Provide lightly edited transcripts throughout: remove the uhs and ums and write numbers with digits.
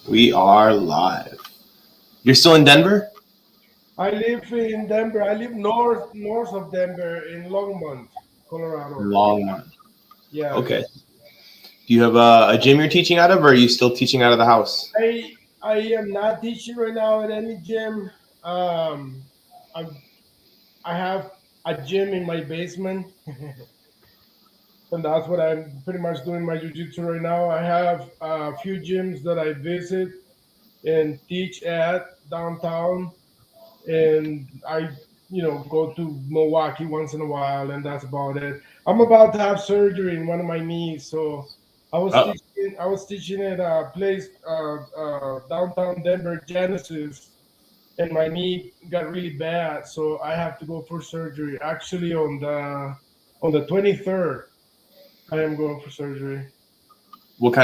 We are live. You're still in Denver? I live in Denver. I live north of Denver in Longmont, Colorado. Long. Yeah. Okay. Do you have a gym you're teaching out of, or are you still teaching out of the house? I am not teaching right now at any gym. Um, I I have a gym in my basement, and that's what I'm pretty much doing my jiu-jitsu right now. I have a few gyms that I visit and teach at downtown, and I go to Milwaukee once in a while, and that's about it. I'm about to have surgery in one of my knees, so Oh, I was teaching at a place downtown Denver, Genesis, and my knee got really bad, so I have to go for surgery. Actually, on the 23rd, I am going for surgery. what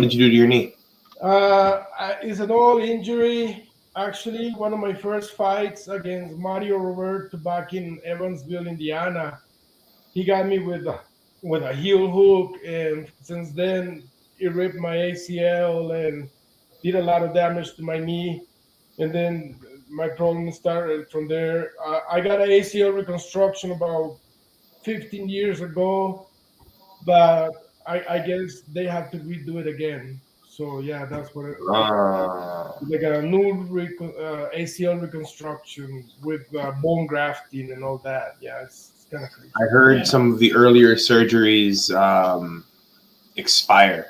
did you do to your knee? It's an old injury. Actually, one of my first fights against Mario Roberto back in Evansville, Indiana. He got me with a heel hook, and since then it ripped my ACL and did a lot of damage to my knee. And then my problem started from there. I got an ACL reconstruction about 15 years ago, but I guess they have to redo it again. So yeah, that's what Uh, they got a new ACL reconstruction with bone grafting and all that. Yeah, it's kind of crazy. I heard some of the earlier surgeries expire,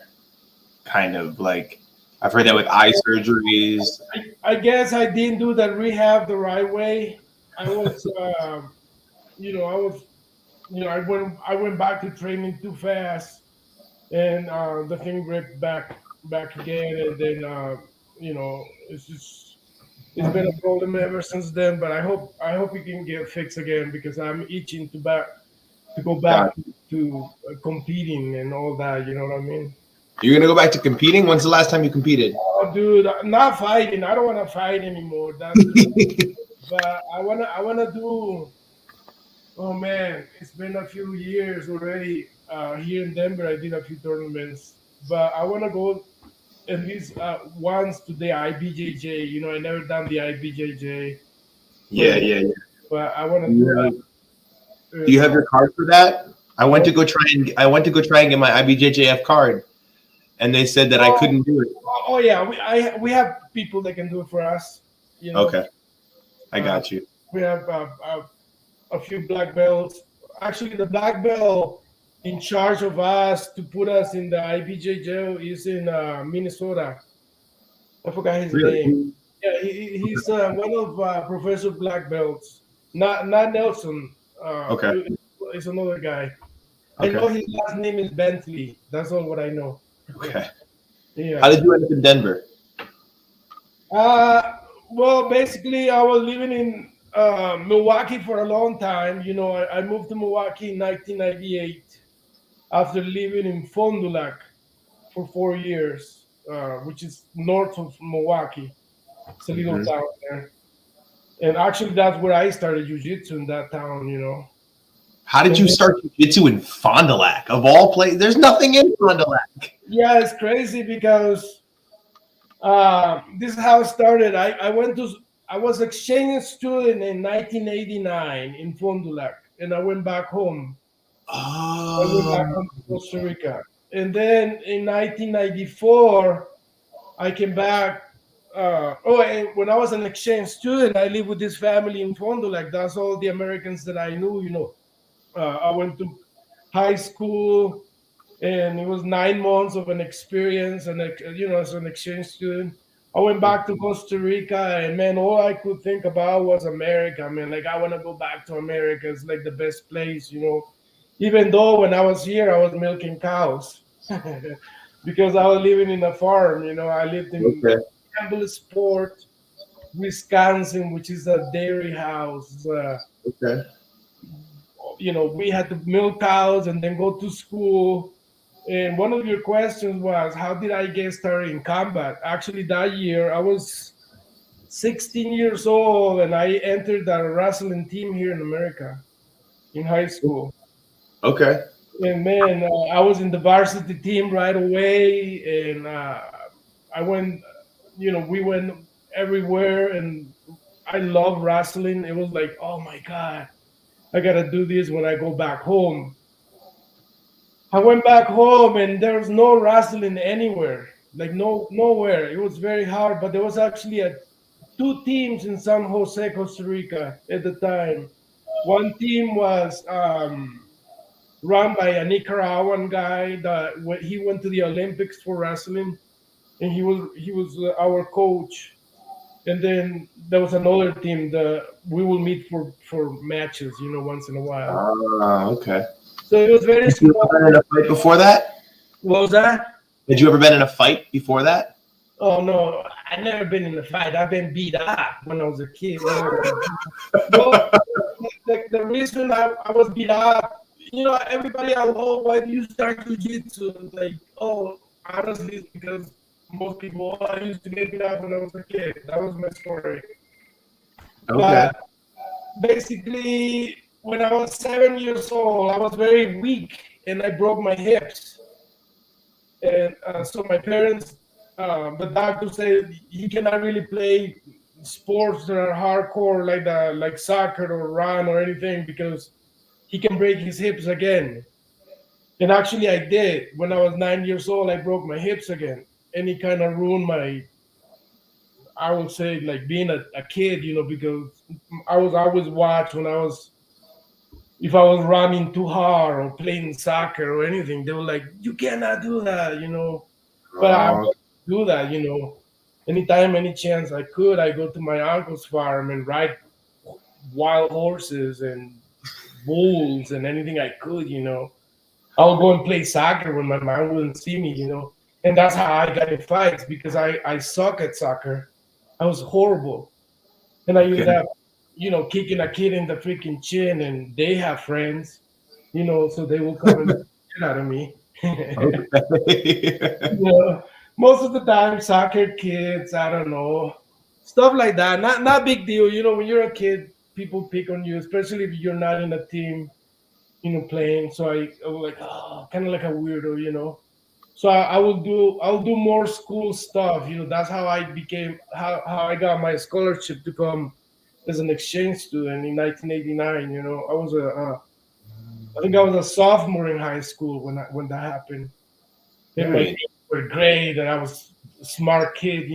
kind of like I've heard that with eye surgeries. I guess I didn't do that rehab the right way. I was, I was, I went back to training too fast, and the thing ripped back again, and then it's been a problem ever since then. But I hope it can get fixed again because I'm itching to go back God, to competing and all that. You know what I mean? you're gonna go back to competing. When's the last time you competed? Oh, dude, I'm not fighting. I don't want to fight anymore. That's but I wanna do. Oh man, it's been a few years already. Here in Denver, I did a few tournaments, but I wanna go at least once to the IBJJ. I never done the IBJJ, but Yeah, yeah, yeah. I want Do to you do have, that. do you And have your card for that? oh, I went to go try and get my IBJJF card, and they said that I oh, couldn't do it. oh yeah, we have people that can do it for us. You know, Okay, I uh, got you. we have a few black belts. Actually, the black belt in charge of us to put us in the IBJJ is in Minnesota. I forgot his name. Really? Yeah, he's one of Professor Black Belts. Not Nelson. Okay. It's another guy. I Okay. know his last name is Bentley. That's all what I know. Okay. How Yeah. did you end up in Denver? Uh, well, basically, I was living in Milwaukee for a long time. I moved to Milwaukee in 1998 after living in Fond du Lac for 4 years, which is north of Milwaukee. It's a little Hmm. town there. And actually, that's where I started jujitsu in that town. How did And you then, start jiu-jitsu in Fond du Lac? Of all places, there's nothing in Fond du Lac. yeah, it's crazy because this is how it started. I was exchange student in 1989 in Fond du Lac, and I went back home. I went back Oh, home to Costa Rica, and then in 1994 I came back. And when I was an exchange student, I lived with this family in Fond du Lac. That's all the Americans that I knew. I went to high school, and it was 9 months of an experience, and as an exchange student. I went back to Costa Rica, and man, all I could think about was America. Man, like I want to go back to America. It's like the best place. Even though when I was here, I was milking cows because I was living in a farm. I lived in okay. Campbellsport, Wisconsin, which is a dairy house. Okay. We had to milk cows and then go to school. And one of your questions was, how did I get started in combat? Actually, that year I was 16 years old and I entered a wrestling team here in America in high school. Okay. And man, I was in the varsity team right away. And I went. we went everywhere, and I love wrestling. It was like, oh my god, I gotta do this when I go back home. I went back home and there was no wrestling anywhere, like nowhere. It was very hard, but there was actually two teams in San Jose, Costa Rica at the time. One team was run by a Nicaraguan guy that he went to the Olympics for wrestling, and he was our coach. And then there was another team that we will meet for matches, once in a while. Ah, okay. So it was very Had you small. ever been in a fight before that? What was that? Had you ever been in a fight before that? Oh no, I never been in a fight. I've been beat up when I was a kid. Well, the reason I was beat up, everybody I oh, why do you start jiu-jitsu? Like, oh, honestly, it's because most people, I used to get beat up when I was a kid. That was my story. Okay. But basically, when I was 7 years old, I was very weak and I broke my hips. And so my parents, the doctor said he cannot really play sports that are hardcore like soccer or run or anything because he can break his hips again. And actually, I did. When I was 9 years old, I broke my hips again, and it kind of ruined I would say, like being a kid, because I was always watched when I was if I was running too hard or playing soccer or anything, they were like, "You cannot do that." But I Oh, would do that. Anytime, any chance I could, I go to my uncle's farm and ride wild horses and bulls and anything I could. I'll go and play soccer when my mom wouldn't see me. And that's how I got in fights because I suck at soccer. I was horrible. And I ended okay. up, kicking a kid in the freaking chin, and they have friends, so they will come and beat the shit out of me. Okay. Most of the time, soccer kids, I don't know, stuff like that. Not big deal. When you're a kid, people pick on you, especially if you're not in a team, playing. So I was like, oh, kind of like a weirdo. So I'll do more school stuff. That's how I became how I got my scholarship to come as an exchange student in 1989. I think I was a sophomore in high school when that happened. And my Right. grades were great, and I was a smart kid.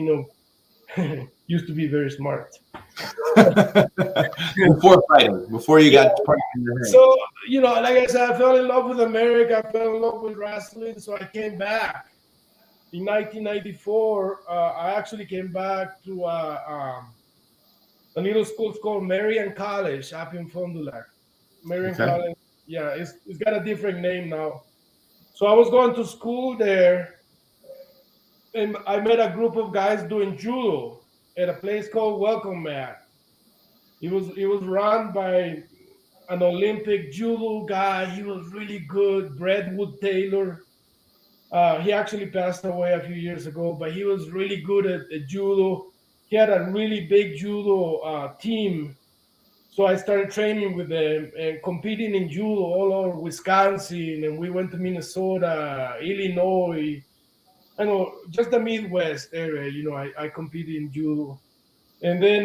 Used to be very smart. Before fighting, before you Yeah. got punched in the head. So, like I said, I fell in love with America. I fell in love with wrestling. So I came back in 1994. I actually came back to a little school called Marian College up in Fond du Lac. Marian Okay. College. Yeah, it's got a different name now. So I was going to school there, and I met a group of guys doing judo at a place called Welcome Mat. It was run by an Olympic judo guy. He was really good, Bradwood Taylor. He actually passed away a few years ago, but he was really good at judo. He had a really big judo team. So I started training with them and competing in judo all over Wisconsin, and we went to Minnesota, Illinois. I know just the Midwest area. I competed in judo, and then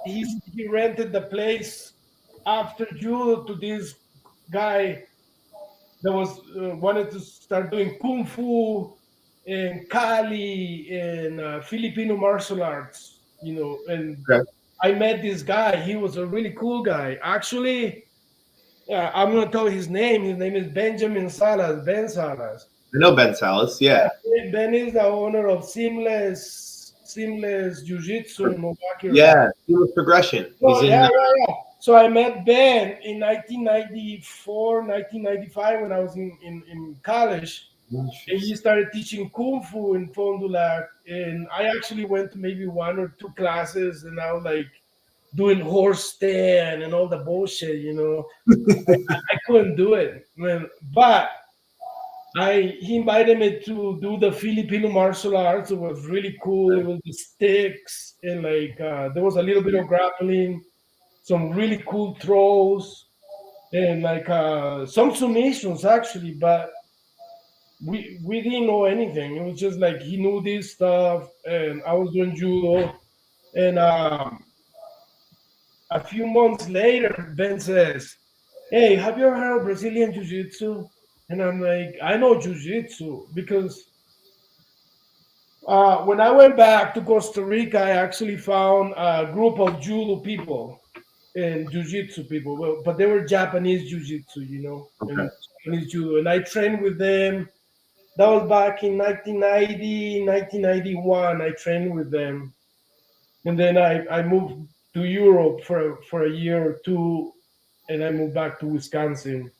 he rented the place after judo to this guy that was wanted to start doing kung fu and kali and Filipino martial arts. And Okay. I met this guy. He was a really cool guy. Actually, I'm gonna tell his name. His name is Benjamin Salas. Ben Salas. I know Ben Salas. Yeah. Ben is the owner of Seamless Jiu-Jitsu in Milwaukee right now. Yeah. He was progression. Oh, He's in. yeah, yeah, yeah. So I met Ben in 1994, 1995 when I was in college. And he started teaching Kung Fu in Fond du Lac. And I actually went to maybe one or two classes, and I was like doing horse stand and all the bullshit. I couldn't do it, man. But he invited me to do the Filipino martial arts. It was really cool. It was the sticks and like there was a little bit of grappling, some really cool throws, and like some submissions actually. But we didn't know anything. It was just like he knew this stuff, and I was doing judo. And a few months later, Ben says, "Hey, have you ever heard of Brazilian Jiu-Jitsu?" And I'm like, "I know Jiu-Jitsu because when I went back to Costa Rica, I actually found a group of judo people and Jiu-Jitsu people, but they were Japanese Jiu-Jitsu, Okay. and Japanese judo, and I trained with them. That was back in 1990, 1991. I trained with them. And then I moved to Europe for a year or two, and I moved back to Wisconsin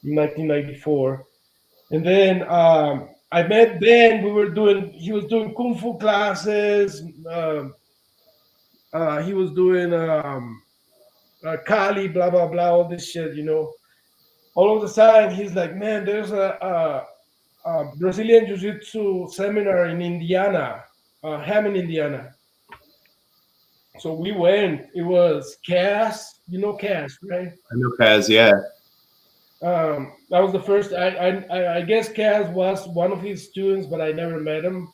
in 1994. And then I met Ben. He was doing kung fu classes. He was doing Kali, blah, blah, blah, all this shit. All of a sudden, he's like, man, there's a Brazilian Jiu Jitsu seminar in Indiana, Hammond, Indiana. So we went. It was Cass, Cass, right? I know Paz, yeah. That was the first. I guess Cass was one of his students, but I never met him.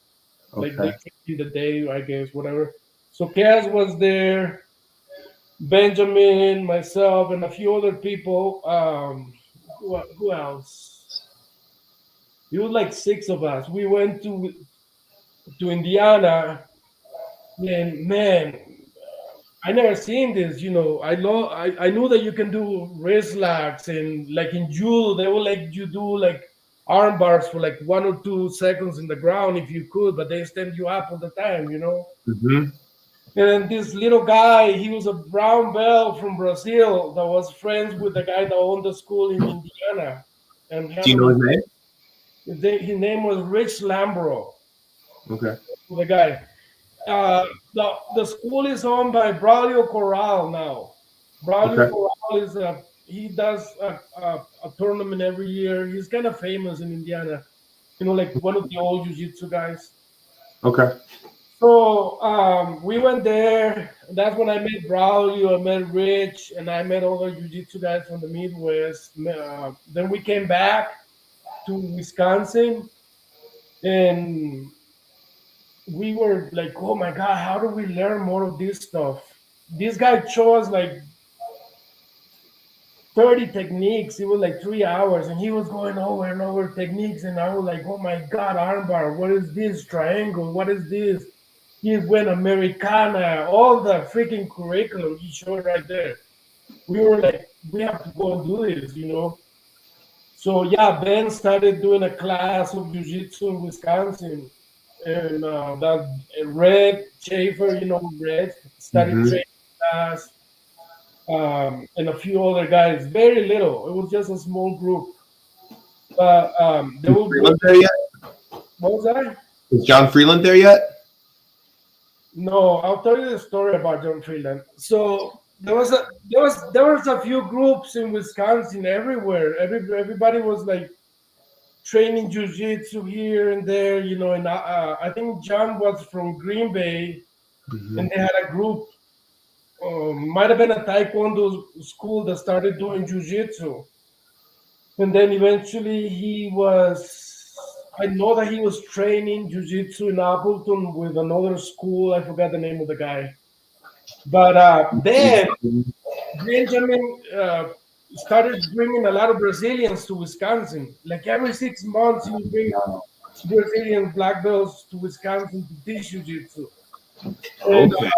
Like Okay. in the day, I guess, whatever. So Cass was there, Benjamin, myself, and a few other people. Who else? It was like six of us. We went to Indiana, and man, I never seen this. I knew that you can do wrist locks, and like in judo, they will let you do like arm bars for like 1 or 2 seconds in the ground if you could, but they stand you up all the time. Mm-hmm. And then this little guy, he was a brown belt from Brazil that was friends with the guy that owned the school in Indiana. And Do you know his name? his name was Rich Lambro, Okay. the guy. The school is owned by Braulio Corral now. Braulio Okay. Corral he does a tournament every year. He's kind of famous in Indiana. Like one of the old jiu-jitsu guys. Okay. So we went there. That's when I met Braulio, I met Rich, and I met other jiu-jitsu guys from the Midwest. Then we came back to Wisconsin, and we were like, oh my God, how do we learn more of this stuff? This guy showed us like 30 techniques. It was like 3 hours, and he was going over and over techniques. And I was like, oh my God, armbar, what is this? Triangle, what is this? He went Americana, all the freaking curriculum he showed right there. We were like, we have to go and do this. So yeah, Ben started doing a class of jiu-jitsu in Wisconsin, and that Red Schaefer, Red started Mm-hmm. training us, and a few other guys. Very little. It was just a small group, but they Is will. Freeland there yet? What was that? Is John Freeland there yet? No, I'll tell you the story about John Freeland. So there was a few groups in Wisconsin everywhere. Everybody was like training jujitsu here and there, and I think John was from Green Bay, Mm-hmm. and they had a group. Might have been a taekwondo school that started doing jujitsu, and then eventually I know that he was training jujitsu in Appleton with another school. I forgot the name of the guy, but then Benjamin started bringing a lot of Brazilians to Wisconsin. Like every 6 months, he would bring Brazilian black belts to Wisconsin to teach jiu-jitsu. And Okay.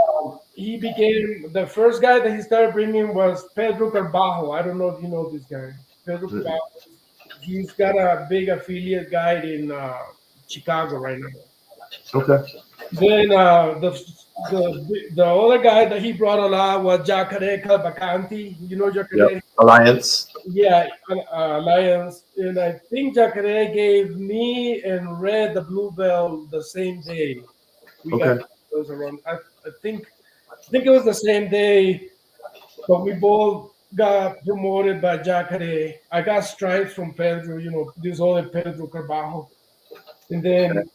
he became the first guy that he started bringing was Pedro Carbajo. I don't know if you know this guy. Pedro Carbajo. He's got a big affiliate guide in Chicago right now. Okay. Then the other guy that he brought a lot was Jacare Calbacanti. You know Jacare? Yep. Alliance. Yeah, Alliance. And I think Jacare gave me and Red the blue belt the same day. We Okay. got those around. I think it was the same day, but we both got promoted by Jacare. I got stripes from Pedro, this other Pedro Carbajo. And then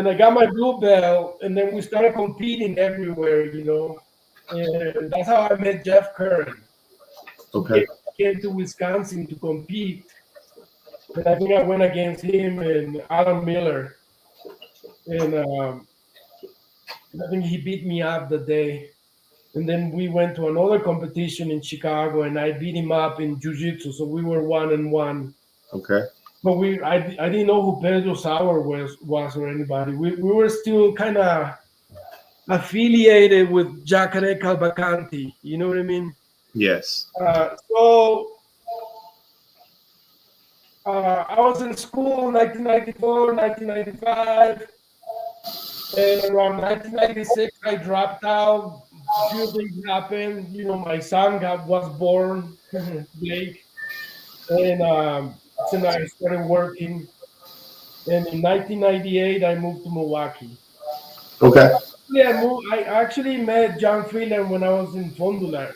I got my blue belt, and then we started competing everywhere. And that's how I met Jeff Curran. Okay. He came to Wisconsin to compete, And I think I went against him and Alan Miller, and I think he beat me up the day. And then we went to another competition in Chicago, and I beat him up in jiu-jitsu. So we were 1-1. Okay. But I didn't know who Pedro Sauer was or anybody. We were still kind of affiliated with Jacare Calvacanti. You know what I mean? Yes. So I was in school 1994, 1995, and around 1996 I dropped out. Few things happened. You know, my son was born, Blake, and then I started working. And in 1998 I moved to Milwaukee. Okay. Yeah, I actually met John Freeland when I was in Fond du Lac.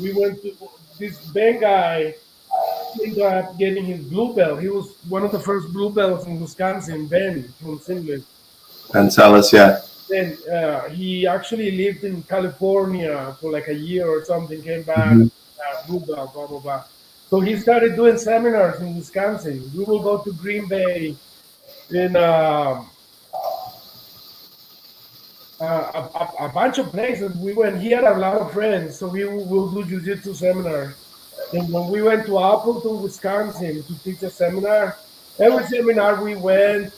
We went to this Ben guy ended up getting his blue belt. He was one of the first blue belts in Wisconsin, Ben from Sinless. Gonzalez, yeah. Then he actually lived in California for like a year or something, came back, Hmm. blue belt, blah, blah, blah. So he started doing seminars in Wisconsin. We will go to Green Bay in a bunch of places. We went. He had a lot of friends, so we will do jiu-jitsu seminar. And when we went to Appleton, Wisconsin, to teach a seminar, every seminar we went,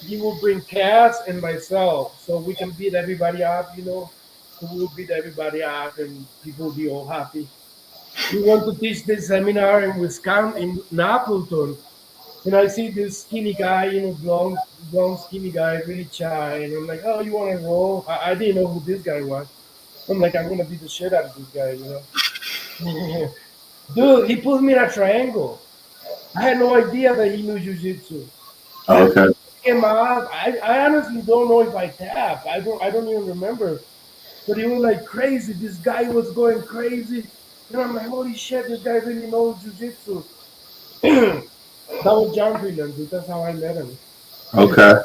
he would bring Cass and myself, so we can beat everybody up. You know, so we would beat everybody up, and people would be all happy. We want to teach this seminar in Wisconsin, in Appleton, and I see this skinny guy, you know, blonde, skinny guy, really shy. And I'm like, oh, you want to roll? I didn't know who this guy was. I'm like, I'm going to beat the shit out of this guy, you know? Dude, he put me in a triangle. I had no idea that he knew jujitsu. I Okay. came out. I honestly don't know if I tapped. I don't even remember. But he was like crazy. This guy was going crazy. And I'm like, holy shit, this guy really knows jujitsu. That was John Freeland, dude. That's how I met him. Okay.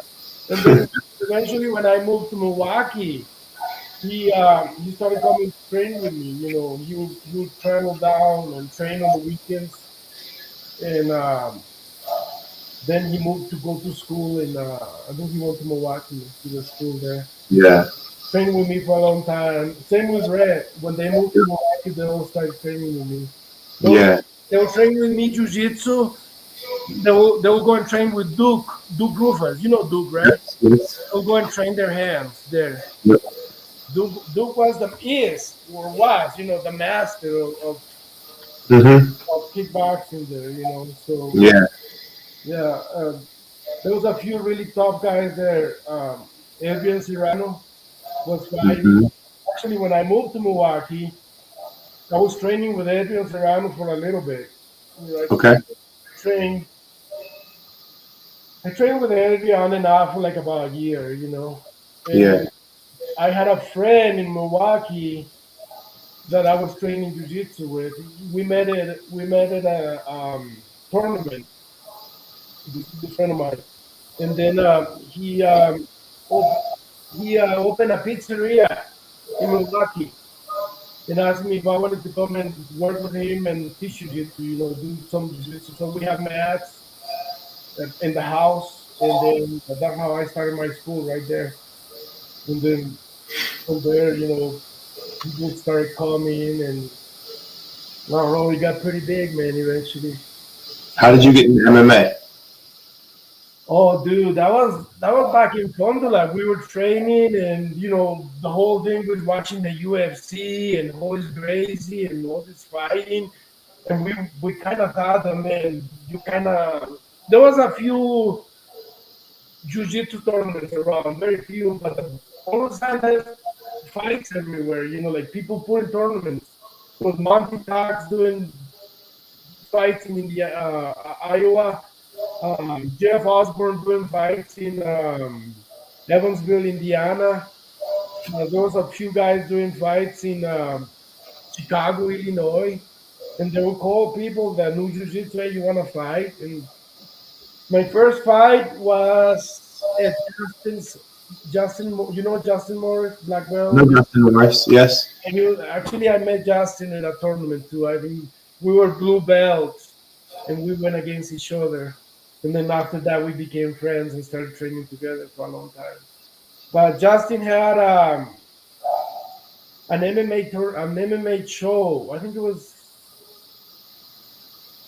And then eventually, when I moved to Milwaukee, he started coming to train with me. You know, he would travel down and train on the weekends, and then he moved to go to school in. I think he went to Milwaukee to the school there. Yeah. Trained with me for a long time. Same with Red. When they moved to Milwaukee, they all started training with me. They'll Yeah. they'll train with me jujitsu. They will go and train with Duke Rufus. You know Duke, right? Yes. Yes. They'll go and train their hands there. Yep. Duke was the master Mm-hmm. of kickboxing there, you know. So Yeah. yeah, there was a few really tough guys there. Adrian Serrano was fighting. Mm-hmm. Actually, when I moved to Milwaukee, I was training with Adrian Serrano for a little bit. You know, Okay. trained I trained with Adrian on and off for like about a year, you know. Yeah. And I had a friend in Milwaukee that I was training jiu-jitsu with. We met at a tournament. This is a friend of mine, and then op- he opened a pizzeria in Milwaukee and asked me if I wanted to come and work with him and teach jiu-jitsu. You know, do some jiu-jitsu. So we have mats in the house, and then that's how I started my school right there. And then from there, you know, people started coming, and I don't know, it got pretty big, man, eventually. How did you get into MMA? Oh, dude, that was back in Fondula. We were training, and you know, the whole thing was watching the UFC and Horace Gracie and all this fighting, and we kind of thought that, man, you kind of there was a few jiu-jitsu tournaments around, very few, but all of a sudden there's fights everywhere. You know, like people putting tournaments. There was Monty Cox doing fights in India, Iowa. Jeff Osborne doing fights in Evansville, Indiana. There was a few guys doing fights in Chicago, Illinois, and they would call people that knew jiu-jitsu. Hey, you want to fight? And my first fight was at you know Justin Morris, black No, belt. Justin Morris. Yes. And actually, I met Justin in a tournament too. I think we were blue belts. and we went against each other. And then after that, we became friends and started training together for a long time. But Justin had an MMA show. I think it was,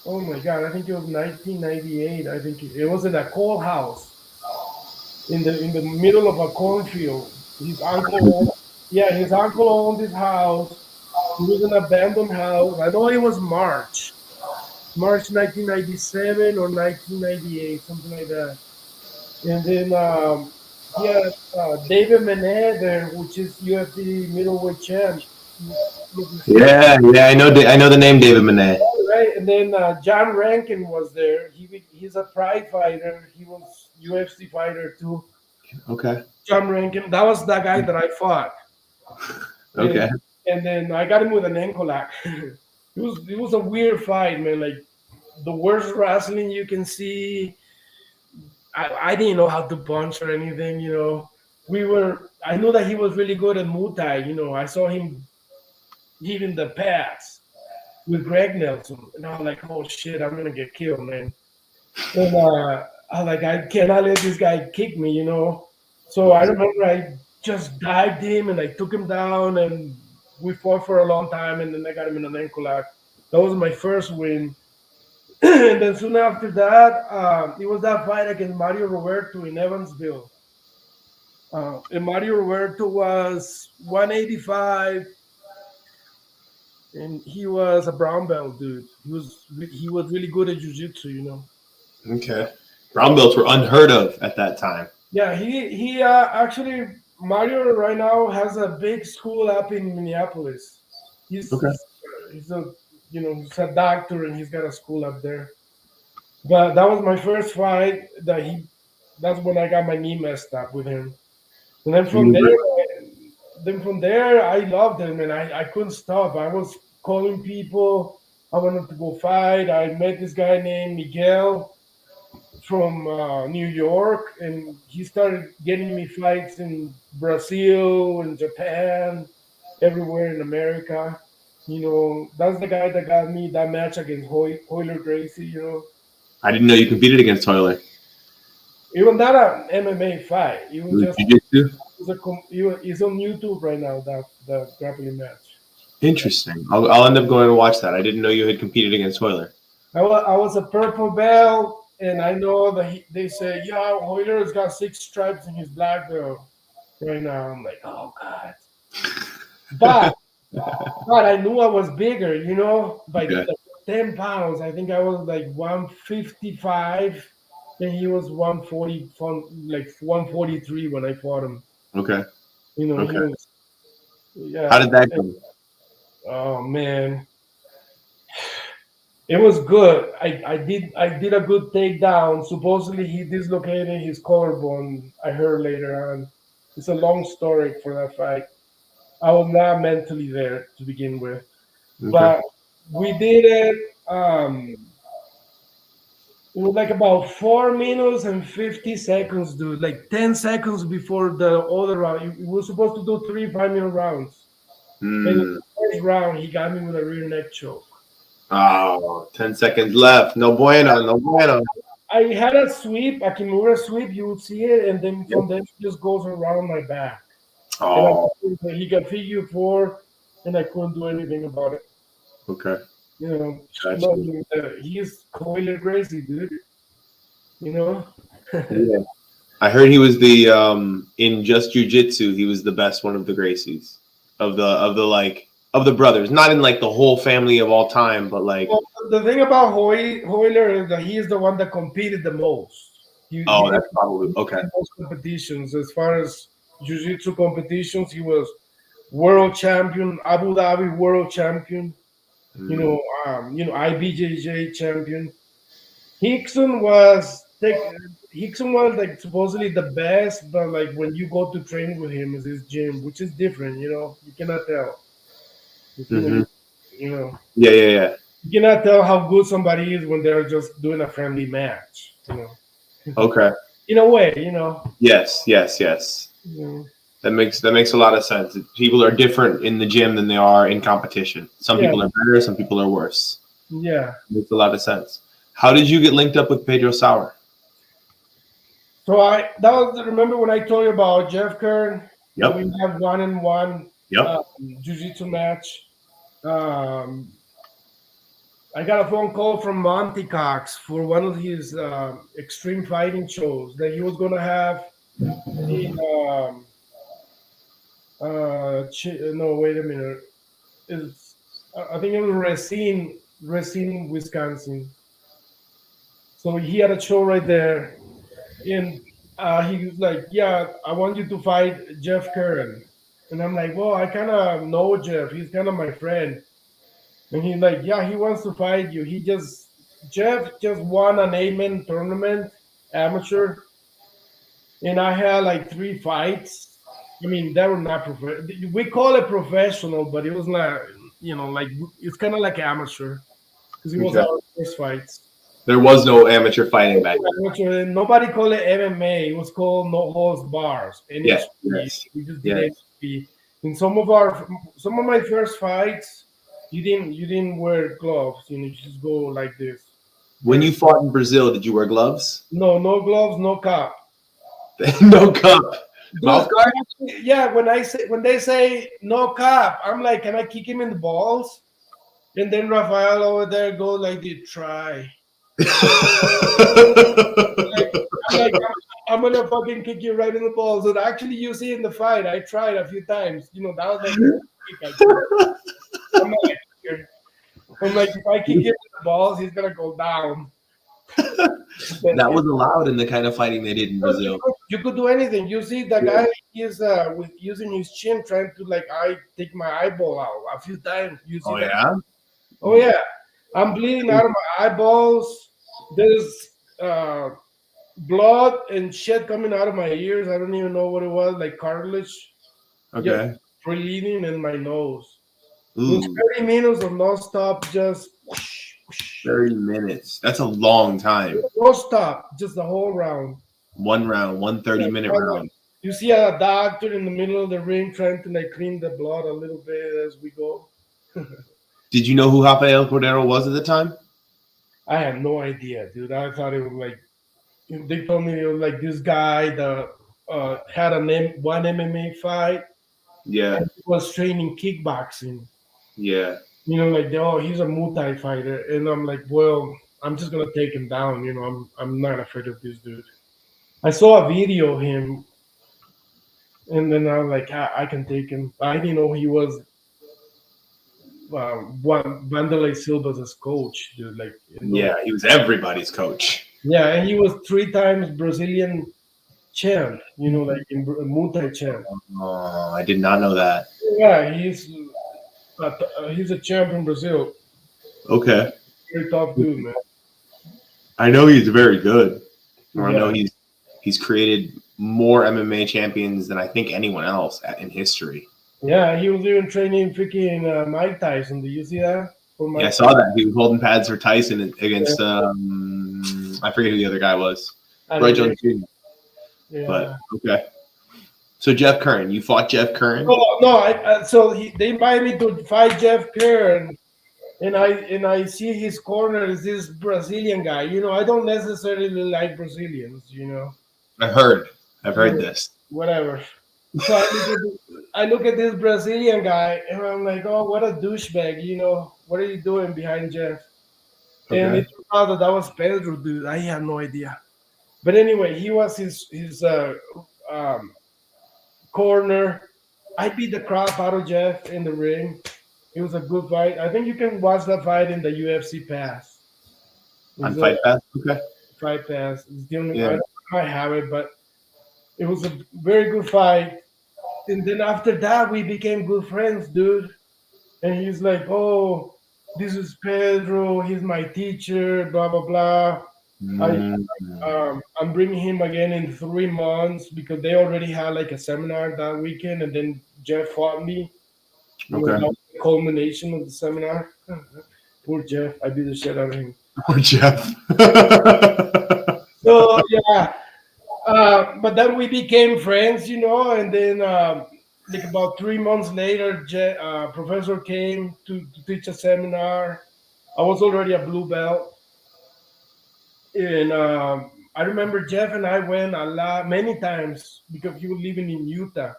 oh my God, I think it was 1998. I think it was in a coal house in the middle of a cornfield. His uncle, yeah, his uncle owned this house. It was an abandoned house. I know it was March 1997 or 1998, something like that. And then he had David Manet there, which is UFC middleweight champ. Yeah, yeah, I know the name David Manet. Right, and then John Rankin was there. He's a Pride fighter. He was UFC fighter too. Okay. John Rankin. That was that guy that I fought. Okay. And then I got him with an ankle lock. it was a weird fight, man. Like the worst wrestling you can see. I didn't know how to punch or anything, you know. I knew that he was really good at Muay Thai, you know. I saw him hitting the pads with Greg Nelson, and I was like, oh shit, I'm gonna get killed, man. And I was like, I cannot let this guy kick me, you know. So I remember I just dived him and I took him down, and we fought for a long time, and then I got him in an ankle lock. That was my first win. And then soon after that, it was that fight against Mario Roberto in Evansville. And Mario Roberto was 185, and he was a brown belt, dude. He was really good at jiu-jitsu, you know. Okay. Brown belts were unheard of at that time. Yeah, he actually Mario right now has a big school up in Minneapolis. He's Okay. he's a he's a doctor and he's got a school up there. But that was my first fight that's when I got my knee messed up with him. And then from there I loved him and I couldn't stop. I was calling people. I wanted to go fight. I met this guy named Miguel from New York, and he started getting me fights in Brazil and Japan, everywhere in America. You know, that's the guy that got me that match against Hoyler Gracie. You know, I didn't know you competed against Toiler. it was not an MMA fight. It was just Jiu-Jitsu? it's on YouTube right now. That the grappling match. Interesting. I'll end up going to watch that. I didn't know you had competed against Toiler. I was a purple belt, and I know that they say, yeah, Hoyler's got 6 stripes in his black belt right now. I'm like, oh god. But I knew I was bigger, you know, by Okay. 10 pounds. I think I was like 155, and he was 140, like 143 when I fought him. Okay. You know, Okay. he was, yeah. How did that go? Oh man, it was good. I did a good takedown. Supposedly he dislocated his collarbone. I heard later on. It's a long story for that fight. I was not mentally there to begin with, Okay. but we did it. It was like about 4 minutes and 50 seconds, dude. Like 10 seconds before the other round. We were supposed to do 3 5-minute rounds. And in Mm. the first round, he got me with a rear neck choke. Oh, 10 seconds left. No bueno. No bueno. I had a sweep, a Kimura sweep. You would see it, and then from there it just goes around my back. Oh, And he got figure 4, and I couldn't do anything about it. okay. You know, Gotcha. he's Coiler Gracie, dude. You know. Yeah. I heard he was the in just jiu-jitsu, he was the best one of the Gracies. Of the brothers. Not in like the whole family of all time, but like Well, the thing about Hoyler is that he is the one that competed the most. He that's probably okay. most competitions as far as jiu-jitsu competitions. He was world champion, Abu Dhabi world champion. Mm. IBJJ champion. Hickson was like supposedly the best, but like when you go to train with him is his gym, which is different. You know, you cannot tell. Mhm. You know, Yeah. you cannot tell how good somebody is when they're just doing a friendly match. You know, Okay. in a way, you know. Yes. You know. That makes a lot of sense. People are different in the gym than they are in competition. Some Yeah. people are better, some people are worse. Yeah. Makes a lot of sense. How did you get linked up with Pedro Sauer? So that was, remember when I told you about Jeff Kern and Yep. we have 1-on-1 Yep. jiu-jitsu match. Um, I got a phone call from Monty Cox for one of his extreme fighting shows that he was gonna have in no, wait a minute. It's I think it was Racine, Wisconsin. So he had a show right there, and he was like, "Yeah, I want you to fight Jeff Curran." And I'm like, "Well, I kind of know Jeff. He's kind of my friend." And he's like, "Yeah, he wants to fight you. Jeff just won an Amen tournament, amateur, and I had like 3 fights. I mean, they were not we call it professional, but it was like, like it's kind of like amateur because it was Okay. our first fights. There was no amateur fighting back then. Amateur, nobody called it MMA. It was called no holds bars. Yes. NHP. Yes. We just did Yes. NHP. In some of my first fights, you didn't wear gloves. You just go like this. When you fought in Brazil, did you wear gloves? No gloves, no cup. No cup. Dude, Mouth guard? yeah, when they say no cap, I'm like, can I kick him in the balls? And then Rafael over there go like, "They try." Like, I'm gonna fucking kick you right in the balls. And actually, you see in the fight, I tried a few times. That was like the kick I did. I'm like, if I kick him in the balls, he's gonna go down. That was allowed in the kind of fighting they did in Brazil. You could do anything. You see, the guy is with using his chin trying to I take my eyeball out a few times. You see Oh that? yeah. Oh yeah, I'm bleeding out of my eyeballs. There's blood and shit coming out of my ears. I don't even know what it was, like cartilage. Okay. Just bleeding in my nose. It Ooh, was 30 minutes of non-stop, just whoosh, whoosh. 30 minutes. That's a long time. Non-stop, just the whole round. One round, 1 30-minute round. You see a doctor in the middle of the ring trying to clean the blood a little bit as we go. Did you know who Rafael Cordero was at the time? I had no idea, dude. I thought it was like they told me it was like this guy that had one MMA fight. Yeah. And he was training kickboxing. Yeah. He's a Muay fighter, and I'm like, well, I'm just gonna take him down. I'm not afraid of this dude. I saw a video of him, and then I was like, I can take him. I didn't know he was one Vanderlei Silva's coach, dude. Yeah, he was everybody's coach. Yeah, and he was 3 times Brazilian champ. In Muay Thai champ. Oh, I did not know that. Yeah, he's a champ in Brazil. Okay. Very tough dude, man. I know he's very good. Or I Yeah. know he's created more MMA champions than I think anyone else in history. Yeah, he was even training freaking Mike Tyson. Do you see that? Yeah, I saw that. He was holding pads for Tyson against I forget who the other guy was. Roy Jones Jr. Yeah. But okay. So Jeff Curran, you fought Jeff Curran? No. They invited me to fight Jeff Curran, and I see his corner is this Brazilian guy. I don't necessarily like Brazilians. I've heard this. Whatever. So I look at this Brazilian guy, and I'm like, oh, what a douchebag. What are you doing behind Jeff? Okay. And it turned out that was Pedro, dude. I had no idea. But anyway, he was his corner. I beat the crap out of Jeff in the ring. It was a good fight. I think you can watch that fight in the UFC Pass. On Fight Pass? Okay. Fight Pass. It's the only Yeah. I have it, but it was a very good fight. And then after that, we became good friends, dude. And he's like, "Oh, this is Pedro. He's my teacher. Blah blah blah." I'm bringing him again in 3 months because they already had a seminar that weekend, and then Jeff fought me. Okay. That was the culmination of the seminar. Poor Jeff, I beat the shit out of him. Poor Jeff. So yeah, but then we became friends, and then about 3 months later, professor came to teach a seminar. I was already a blue belt. And I remember Jeff and I went many times because he was living in Utah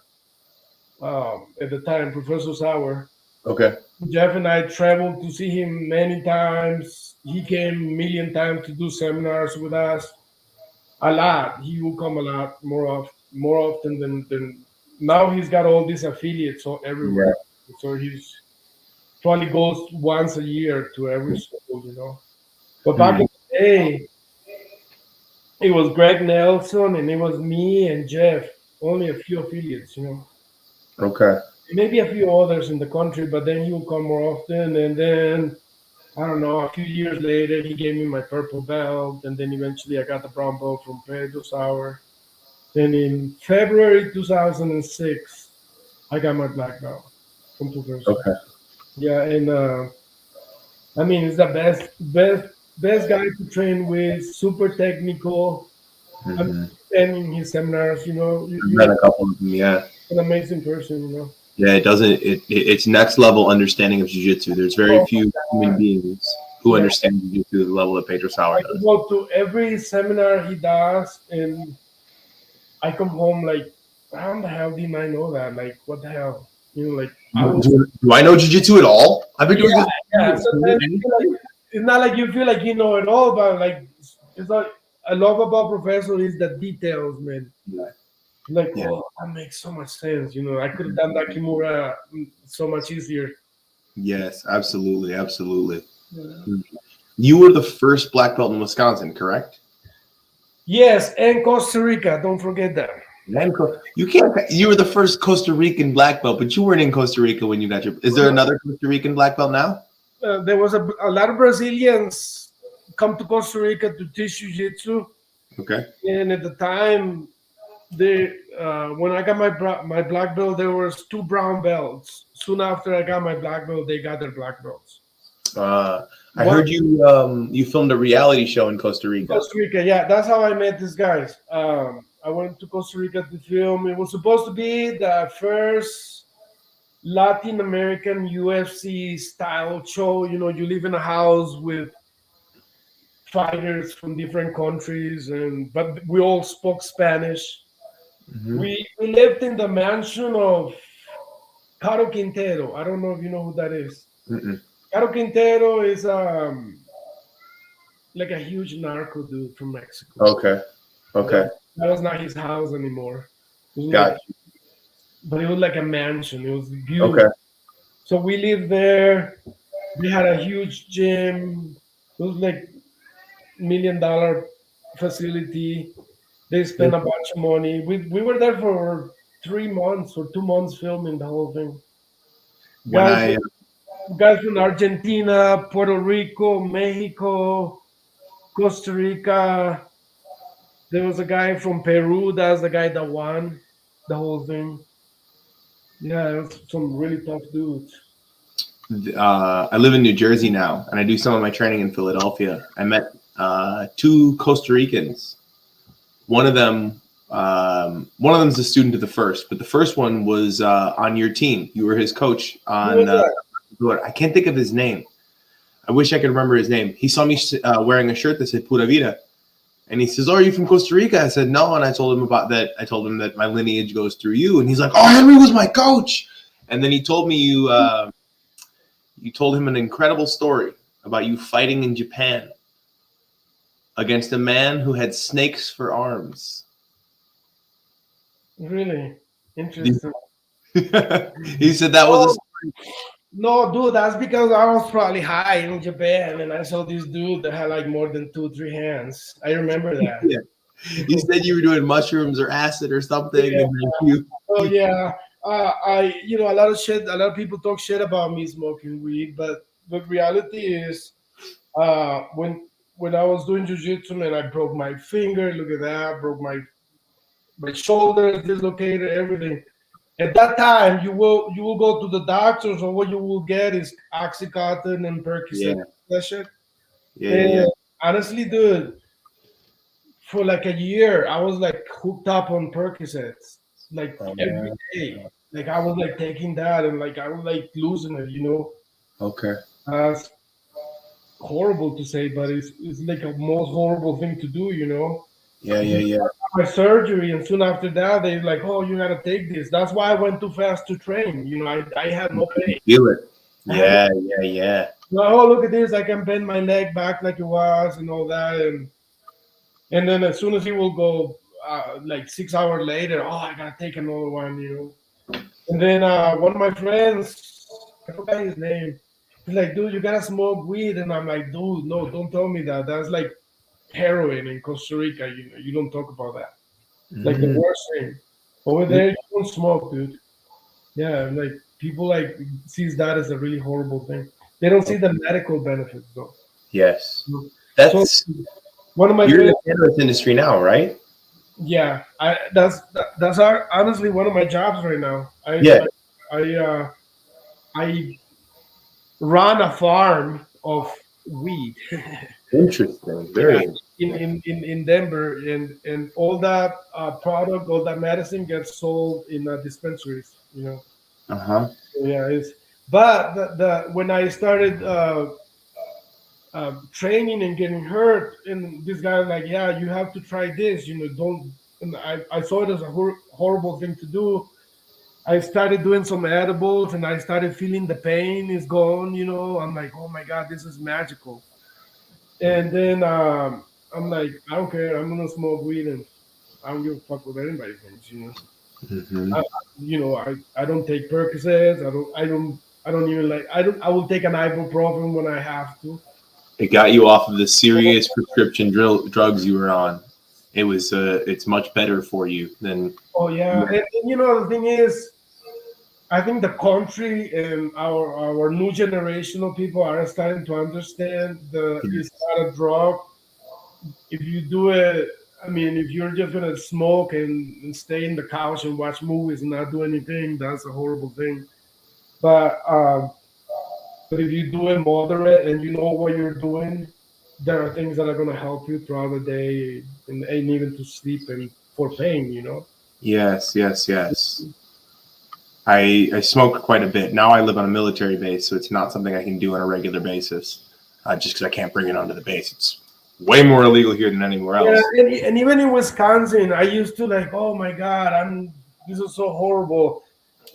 at the time, Professor Sauer. Okay. Jeff and I traveled to see him many times. He came a million times to do seminars with us. A lot. He will come a lot more often than now. He's got all these affiliates Yeah. everywhere, so he's probably goes once a year to every school. But back Hmm. in the day, it was Greg Nelson and it was me and Jeff. Only a few affiliates. Okay. Maybe a few others in the country, but then he will come more often. And then I don't know. A few years later, he gave me my purple belt, and then eventually I got the brown belt from Pedro Sauer. Then in February 2006, I got my black belt from Professor. Okay. Yeah, and I mean, it's the best guy to train with. Super technical. I mean, Hmm. and in his seminars, I've met a couple of them. Yeah. an amazing person. Yeah. It doesn't. It's next level understanding of jiu-jitsu. There's very Oh few my human God. beings who Yeah, understand jiu-jitsu to the level that Pedro Sauer I does. go to every seminar he does, and I come home like, how the hell didn't I know that? Like, what the hell? Like I was, Do I know jiu-jitsu at all? I've been doing yeah, this. yeah. Sometimes you feel like, it's not like you feel like you know it all, but like it's like I love about Professor is the details, man. Like, Yeah. oh, that makes so much sense. I could have done that Kimura so much easier. Yes. Absolutely. Absolutely. Yeah. You were the first black belt in Wisconsin, correct? Yes, and Costa Rica. Don't forget that. And you can't. You were the first Costa Rican black belt, but you weren't in Costa Rica when you got your. Is there another Costa Rican black belt now? There was a lot of Brazilians come to Costa Rica to teach jiu-jitsu, Okay. and at the time, when I got my black belt, there was two brown belts. Soon after I got my black belt, they got their black belts. I One heard you filmed a reality show in Costa Rica. Costa Rica, yeah, that's how I met these guys. I went to Costa Rica to film. It was supposed to be the first Latin American UFC style show. You live in a house with fighters from different countries, but we all spoke Spanish. Hmm. We lived in the mansion of Caro Quintero. I don't know if you know who that is. Mm-mm. Caro Quintero is like a huge narco dude from Mexico. Okay. Okay. That was not his house anymore. It was like, Got but it was like a mansion. It was you. Okay. beautiful. So we lived there. We had a huge gym. It was like $1 million facility. They spent a bunch of money. We were there for 3 months or 2 months filming the whole thing. When Guys, I guys from Argentina, Puerto Rico, Mexico, Costa Rica. There was a guy from Peru. That's the guy that won the whole thing. Yeah, it was some really tough dudes. I live in New Jersey now, and I do some of my training in Philadelphia. I met two Costa Ricans. One of them, one of them's a student of the first, but the first one was on your team. You were his coach Who was on. that? I can't think of his name. I wish I could remember his name. He saw me wearing a shirt that said "Pura Vida," and he says, "Oh, are you from Costa Rica?" I said, "No," and I told him about that. I told him that my lineage goes through you, and he's like, "Oh, Henry was my coach." And then he told me you told him an incredible story about you fighting in Japan against a man who had snakes for arms. Really interesting. He said that was Oh no, dude, that's because I was probably high in Japan and I saw this dude that had like more than 2, 3 hands. I remember that. yeah. He said you were doing mushrooms or acid or something, Yeah. and then you. Oh yeah. A lot of shit. A lot of people talk shit about me smoking weed, but the reality is, when I was doing jujitsu and I broke my finger. Look at that. Broke my shoulder, dislocated everything. At that time, you will go to the doctors, or what you will get is oxycontin and Percocet. Yeah, That shit. yeah. And honestly, dude, for like a year, I was like hooked up on Percocets, like every day. Like I was like taking that, and like I was like losing it. Okay. Uh, horrible to say, but it's like a most horrible thing to do, you know. Yeah, yeah, yeah. My surgery, and soon after that, they like, oh, you gotta take this. That's why I went too fast to train. You know, I had no You pain. feel it. I had no, Yeah, yeah, yeah. oh, look at this! I can bend my leg back like it was, and all that, and then as soon as he will go, like 6 hours later, oh, I gotta take another one, you know. And then one of my friends, I forgot his name. He's like, dude, you gotta smoke weed, and I'm like, dude, no, don't tell me that. That's like heroin in Costa Rica. You know, you don't talk about that. Like the Mm. worst thing. Over there, you don't smoke, dude. Yeah, and like people like sees that as a really horrible thing. They don't see the medical benefits though. Yes. So That's one of my you're in friends, the cannabis industry now, right? yeah, that's honestly one of my jobs right now. Yeah. I I run a farm of weed. Interesting. Yeah, Very interesting. in Denver, and all that product, all that medicine gets sold in dispensaries. You know, Uh-huh. so yeah, it's but the when I started training and getting hurt, and this guy was like, yeah, you have to try this. You know, don't. And I saw it as a horrible thing to do. I started doing some edibles, and I started feeling the pain is gone. You know, I'm like, oh my god, this is magical. And then I'm like, I don't care. I'm gonna smoke weed, and I don't give a fuck what anybody thinks. You know, Hmm. I, I don't take Percocets. I don't even like. I will take an ibuprofen when I have to. It got you off of the serious prescription drugs you were on. It was it's much better for you than Oh yeah, and you know the thing is, I think the country and our new generation of people are starting to understand the it's not a drug. If you do it, I mean, if you're just gonna smoke and stay in the couch and watch movies and not do anything, that's a horrible thing. But but if you do it moderate and you know what you're doing, there are things that are gonna help you throughout the day and even to sleep and for pain. You know. yes, yes, yes. I smoke quite a bit. Now I live on a military base, so it's not something I can do on a regular basis. Just because I can't bring it onto the base. It's way more illegal here than anywhere Yeah, else. and even in Wisconsin, I used to like, oh my God, this is so horrible,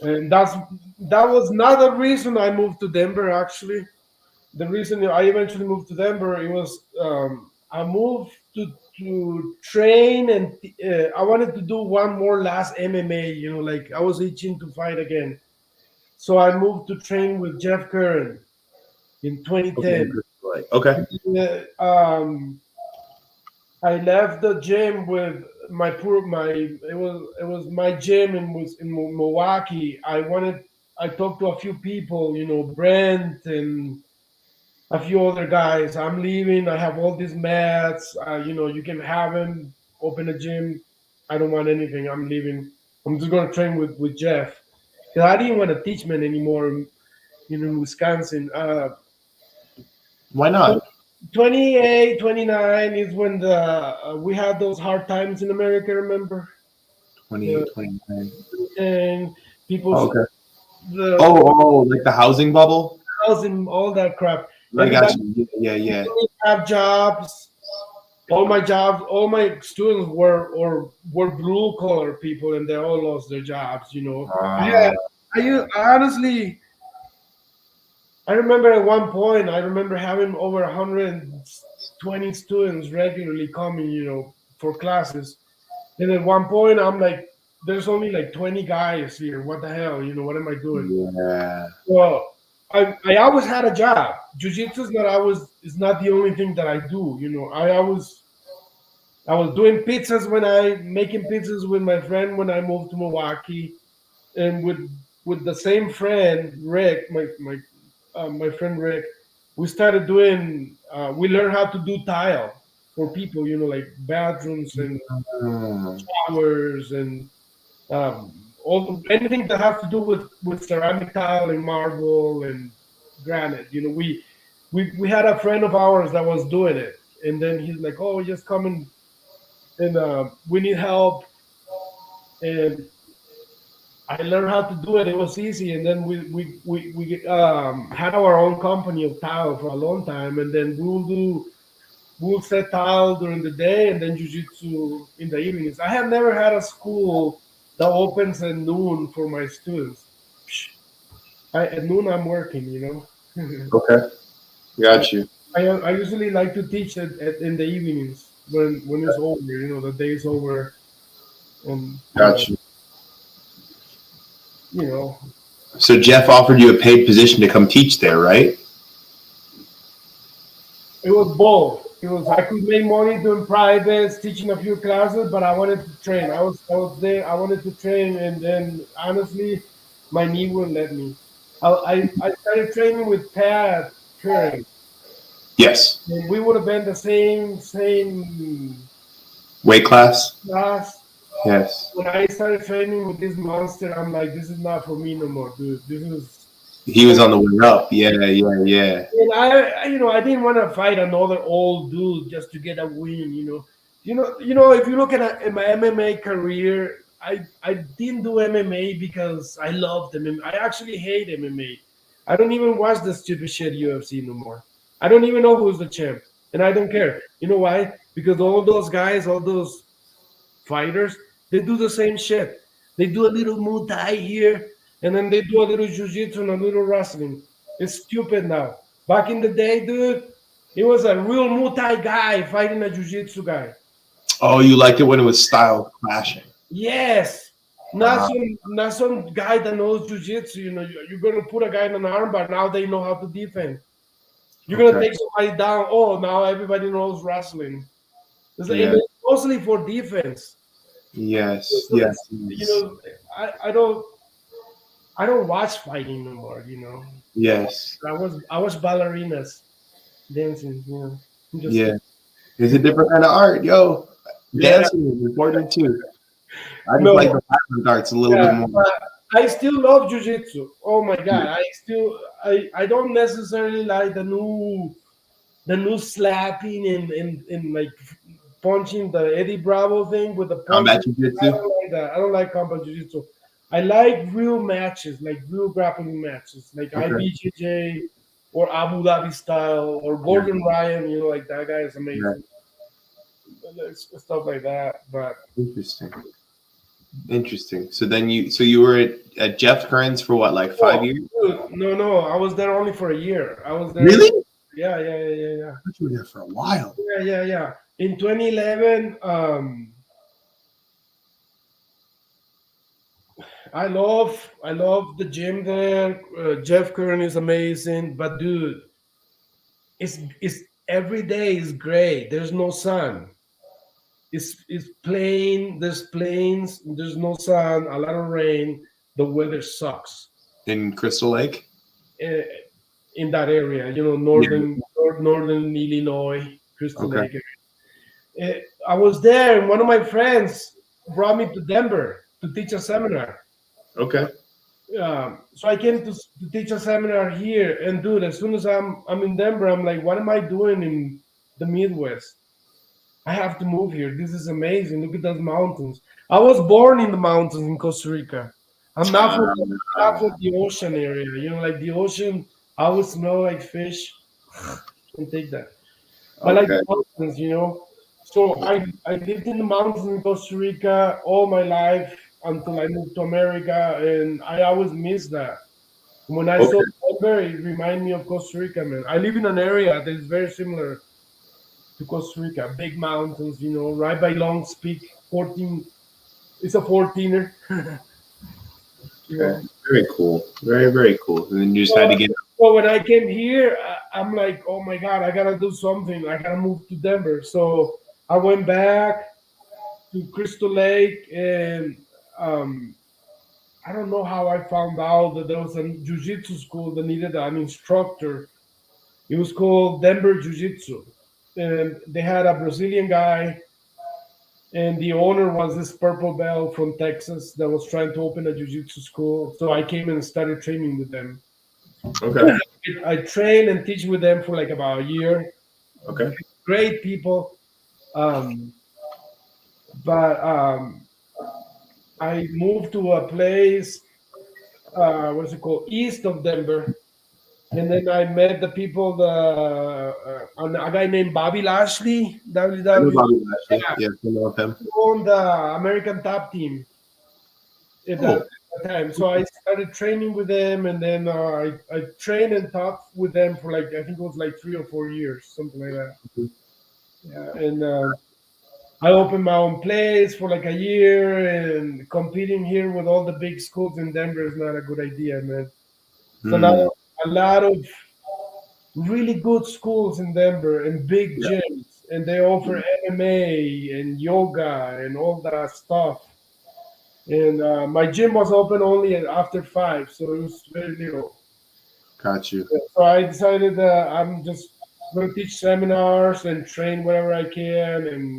and that was not the reason I moved to Denver. Actually, the reason I eventually moved to Denver, it was I moved to train, and I wanted to do one more last MMA. You know, like I was itching to fight again, so I moved to train with Jeff Curran in Okay. 2010. Okay. I left the gym with it was my gym and was in Milwaukee. I talked to a few people, you know, Brent and a few other guys. I'm leaving. I have all these mats. You know, you can have them. Open a gym. I don't want anything. I'm leaving. I'm just gonna train with Jeff because I didn't want to teach men anymore. In Wisconsin. Why not? 28, 29 is when the we had those hard times in America. Remember 28, the 29. and people Oh, okay. the Oh, like the housing bubble? housing, all that crap. I got Everybody you. Yeah, yeah, didn't have jobs. All my students were blue collar people, and they all lost their jobs. You know, yeah. I honestly I remember at one point I remember having over 120 students regularly coming, you know, for classes. And at one point, I'm like, there's only like 20 guys here. What the hell? You know, what am I doing? Yeah. Well, I always had a job. Jiu-jitsu is not the only thing that I do. You know, I was doing pizzas when I making pizzas with my friend when I moved to Milwaukee, and with the same friend Rick, my friend Rick, we started doing. We learned how to do tile for people. You know, like bathrooms and Mm. showers and anything that has to do with ceramic tile and marble and granite. You know, we had a friend of ours that was doing it, and then he's like, "Oh, just come and we need help." And I learned how to do it. It was easy, and then we had our own company of tile for a long time, and then we'll set tile during the day, and then jujitsu in the evenings. I have never had a school that opens at noon for my students. At noon I'm working, you know. Okay, So got you. I usually like to teach in the evenings when it's over, you know, the day's over, and Got you. you know, So Jeff offered you a paid position to come teach there, right? it was both. It was I could make money doing privates, teaching a few classes, but I wanted to train. I was there. I wanted to train, and then honestly, my knee wouldn't let me. I started training with Pat Curran, Yes. and we would have been the same Weight class. class. Yes. When I started training with this monster, I'm like, this is not for me no more, dude. This is He was on the way up. Yeah, yeah, yeah. and you know, I didn't want to fight another old dude just to get a win. If you look at my MMA career, I didn't do MMA because I loved MMA. I actually hate MMA. I don't even watch the stupid shit UFC no more. I don't even know who's the champ, and I don't care. You know why? Because all those guys, all those fighters, they do the same shit. They do a little Muay Thai here, and then they do a little Jiu-Jitsu and a little wrestling. It's stupid now. Back in the day, dude, it was a real Muay Thai guy fighting a Jiu-Jitsu guy. Oh, you liked it when it was style clashing. Yes. Uh, Not some guy that knows Jiu-Jitsu. You know, you're going to put a guy in an armbar. Now they know how to defend. You're going to okay. take somebody down. Oh, now everybody knows wrestling. Yeah. It's mostly for defense. Yes. So Yes. it's, Yes. I don't watch fighting no more. You know, Yes. I was ballerinas dancing. You know, I'm just Yeah. kidding. It's a different kind of art, yo. Yeah, Dancing is important too. I just like no, the pattern arts a little bit yeah, more. but I still love jujitsu. Oh my Yeah. god, I don't necessarily like the new slapping and like punching the Eddie Bravo thing with the punches. Combat I jujitsu. don't like that. I don't like combat jiu-jitsu. I like real matches, like real grappling matches, like Okay. IBJJ or Abu Dhabi style or Yeah. Gordon Ryan. You know, like that guy is Yeah. amazing. Stuff like that. But Interesting. Interesting. So you were at Jeff Curran's for what, like oh, 5 years? dude, no, I was there only for a year. I was there. Really? Yeah. I thought you were there for a while. Yeah. In 2011, I love the gym there. Jeff Curran is amazing, but dude, it's every day is gray. There's no sun. It's plain. There's plains. There's no sun. A lot of rain. The weather sucks In Crystal Lake? uh, in that area. You know, Yeah. northern Illinois, Crystal Okay. Lake. I was there, and one of my friends brought me to Denver to teach a seminar. Okay. So I came to teach a seminar here, and dude, as soon as I'm in Denver, I'm like, what am I doing in the Midwest? I have to move here. This is amazing. Look at those mountains. I was born in the mountains in Costa Rica. Not from the ocean area. You know, like the ocean, I would smell like fish. Can't take that. I like Okay. the mountains, you know. So I lived in the mountains in Costa Rica all my life until I moved to America, and I always miss that. When I saw Okay. Denver, it reminded me of Costa Rica, man. I live in an area that is very similar to Costa Rica, big mountains, you know, right by Long's Peak, 14. It's a 14er, you Okay. know. Very cool. Very, very cool. And then you just had to So, get so when I came here, I'm like, oh my God, I gotta do something. I gotta move to Denver. So I went back to Crystal Lake, and um, I don't know how I found out that there was a jiu-jitsu school that needed an instructor. It was called Denver Jiu-Jitsu, and they had a Brazilian guy, and the owner was this purple belt from Texas that was trying to open a jiu-jitsu school. So I came and started training with them. okay. I trained and teach with them for like about a year. Okay. Great people, um, but I moved to a place, what's it called, east of Denver. And then I met the people, a guy named Bobby Lashley, I know WW, Bobby Lashley. Yes, I know of him. on the American Top Team at Oh, that time. So I started training with them, and then I trained and taught with them for like, I think it was like 3 or 4 years, something like that. Yeah, and I opened my own place for like a year, and competing here with all the big schools in Denver is not a good idea, man. So now hmm. a lot of really good schools in Denver and big Yeah. gyms, and they offer MMA and yoga and all that stuff. And my gym was open only after 5, so it was very little. Got you. So I decided I'm just going to teach seminars and train wherever I can, and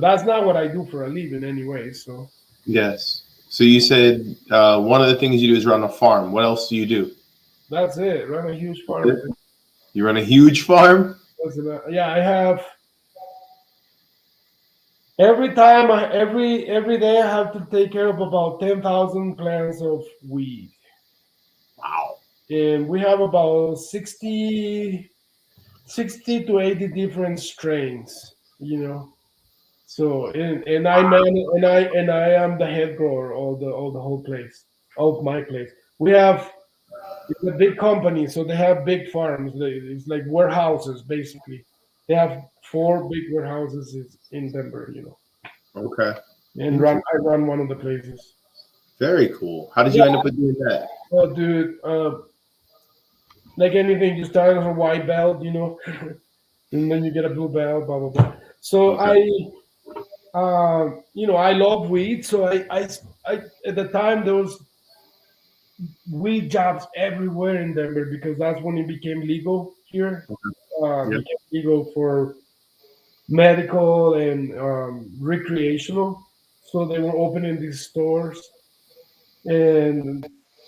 that's not what I do for a living anyway. So Yes. So you said one of the things you do is run a farm. What else do you do? that's it. Run a huge That's farm. it? You run a huge farm? Yeah, I have every day I have to take care of about 10,000 plants of weed, Wow. and we have about 60 to 80 different strains. So and I man and I am the head grower of the whole place, of my place. It's a big company, so they have big farms. It's like warehouses basically. They have 4 big warehouses in Denver, Okay. and Interesting. I run one of the places. Very cool. How did you Yeah, end up with doing that? well, dude, like anything, you start as a white belt, and then you get a blue belt, blah blah blah. So Okay. I love weed. So I at the time there was weed jobs everywhere in Denver because that's when it became legal here. Yep. Became legal for medical and recreational. So they were opening these stores, and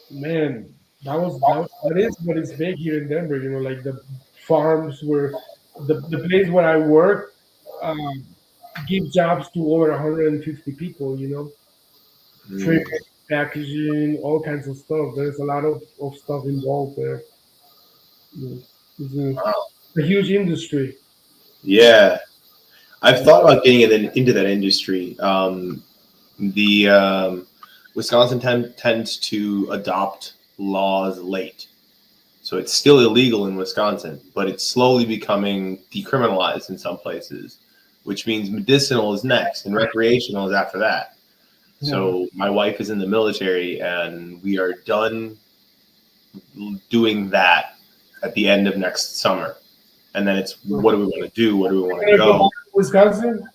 man, that is what is big here in Denver. Like the farms where the place where I work um, give jobs to over 150 people. Trimming, Mm. packaging, all kinds of stuff. There's a lot of stuff involved there. It's a huge industry. Yeah. I've thought about getting into that industry. The Wisconsin tends to adopt laws late. So it's still illegal in Wisconsin, but it's slowly becoming decriminalized in some places, which means medicinal is next and recreational is after that. So my wife is in the military, and we are done doing that at the end of next summer. And then it's what do we want to do? Where do we want to You're gonna go go? back to Wisconsin?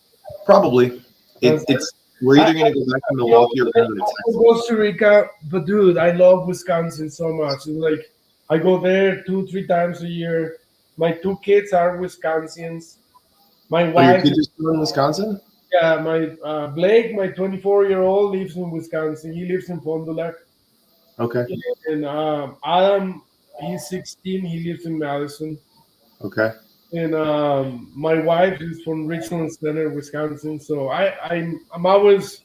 Probably it's we're I, either going to go back to Milwaukee or go to Texas. Costa Rica, but dude, I love Wisconsin so much. It's like I go there 2, 3 times a year. My 2 kids are Wisconsians. My Oh, your wife, kids are still in Wisconsin? yeah, my Blake, my 24-year-old, lives in Wisconsin. He lives in Fond du Lac. Okay. And Adam, he's 16. He lives in Madison. Okay. And my wife is from Richland Center, Wisconsin. So I'm always,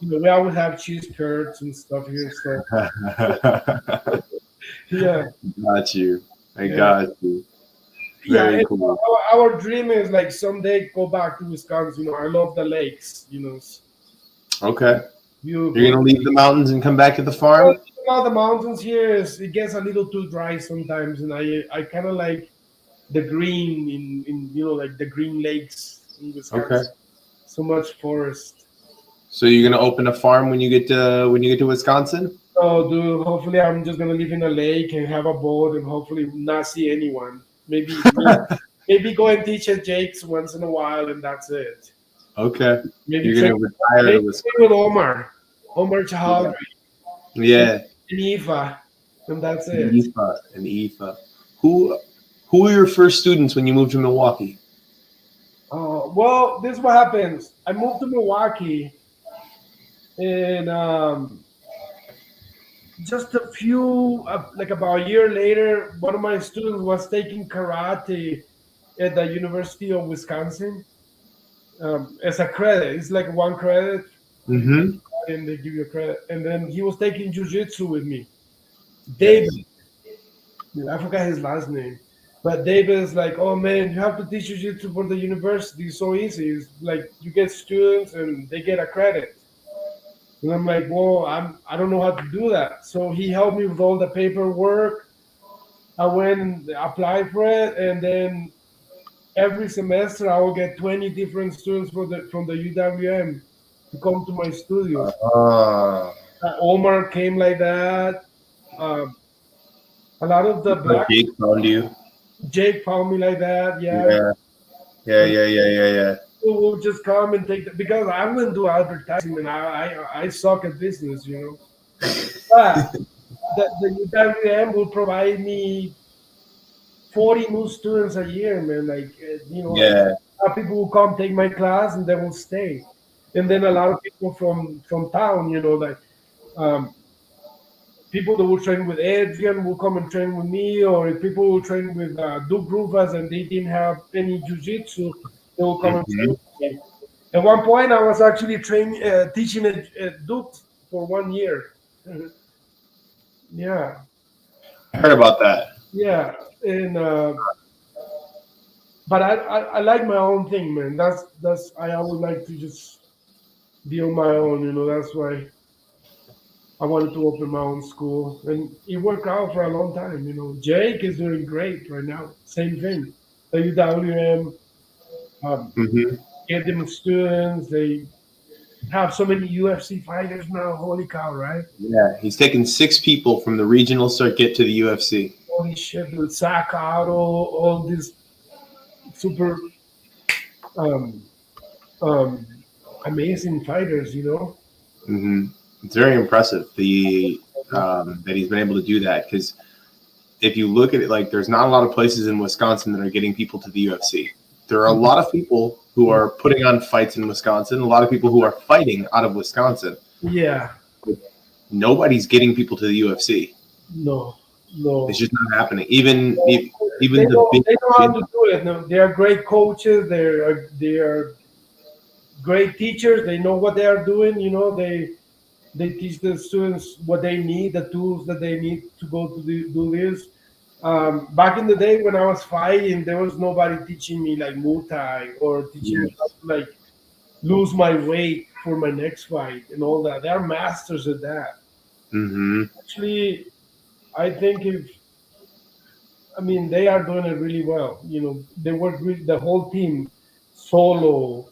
we always have cheese curds and stuff here. So yeah, Got you. I yeah, got you. yeah. Very And cool. our dream is like someday go back to Wisconsin. I love the lakes. It's Okay. You're beautiful. gonna leave the mountains and come back to the farm? Well, the mountains here it gets a little too dry sometimes, and I kind of like the green in like the green lakes in Okay. Wisconsin. So much forest. So you're gonna open a farm when you get to Wisconsin? So, dude, hopefully I'm just gonna live in a lake and have a boat and hopefully not see anyone. Maybe go and teach at Jake's once in a while, and that's it. Okay. Maybe You're train, gonna retire to maybe Wisconsin. train with Omar Chahal, and Yeah. Ifa, and that's And it. IFA and IFA. Who were your first students when you moved to Milwaukee? Well, this is what happens. I moved to Milwaukee, and just a few, like about a year later, one of my students was taking karate at the University of Wisconsin as a credit. It's like one credit. Mm-hmm. and they give you credit. And then he was taking jiu-jitsu with me. Yes. David, I forgot his last name, but David is like, oh man, you have to teach jiu-jitsu for the university. It's so easy. It's like you get students and they get a credit. And I'm like, well, I don't know how to do that. So he helped me with all the paperwork. I went and applied for it, and then every semester I will get 20 different students from the UWM to come to my studio. Ah. Omar came like that. Um, a lot of the black Jake found you. Jake found me like that. Yeah, Yeah. Yeah. people will just come and take that because I wouldn't do advertising, and I suck at business, you know. But the UWM will provide me 40 new students a year, man. Like you know, Yeah. people will come take my class and they will stay, and then a lot of people from town, you know, like um, people that will train with Adrian will come and train with me, or if people will train with Duke Rufus and they didn't have any jiu-jitsu, they will come and train Mhm. with me. At one point, I was actually teaching at Duke for 1 year. Yeah, I heard about that. yeah, and but I like my own thing, man. That's I would like to just be on my own, you know. That's why I wanted to open my own school, and it worked out for a long time. You know, Jake is doing great right now. Same thing. The UWM Hmm. get them students. They have so many UFC fighters now. Holy cow, right? Yeah, he's taken 6 people from the regional circuit to the UFC. Holy shit, dude. Sakato, all these super um, um, amazing fighters. You know. Hmm. It's very impressive that he's been able to do that, because if you look at it, like, there's not a lot of places in Wisconsin that are getting people to the UFC. There are a lot of people who are putting on fights in Wisconsin, a lot of people who are fighting out of Wisconsin. Yeah. Nobody's getting people to the UFC. No. It's just not happening. Even They the big, they know how to do it. No, they are great coaches. They are great teachers. They know what they are doing. You know, they teach the students what they need, the tools that they need to go to do this. Back in the day when I was fighting, there was nobody teaching me like Muay Thai or teaching me how to like lose my weight for my next fight and all that. They are masters at that. Mm-hmm. Actually, I think they are doing it really well. You know, they work with the whole team, Solo,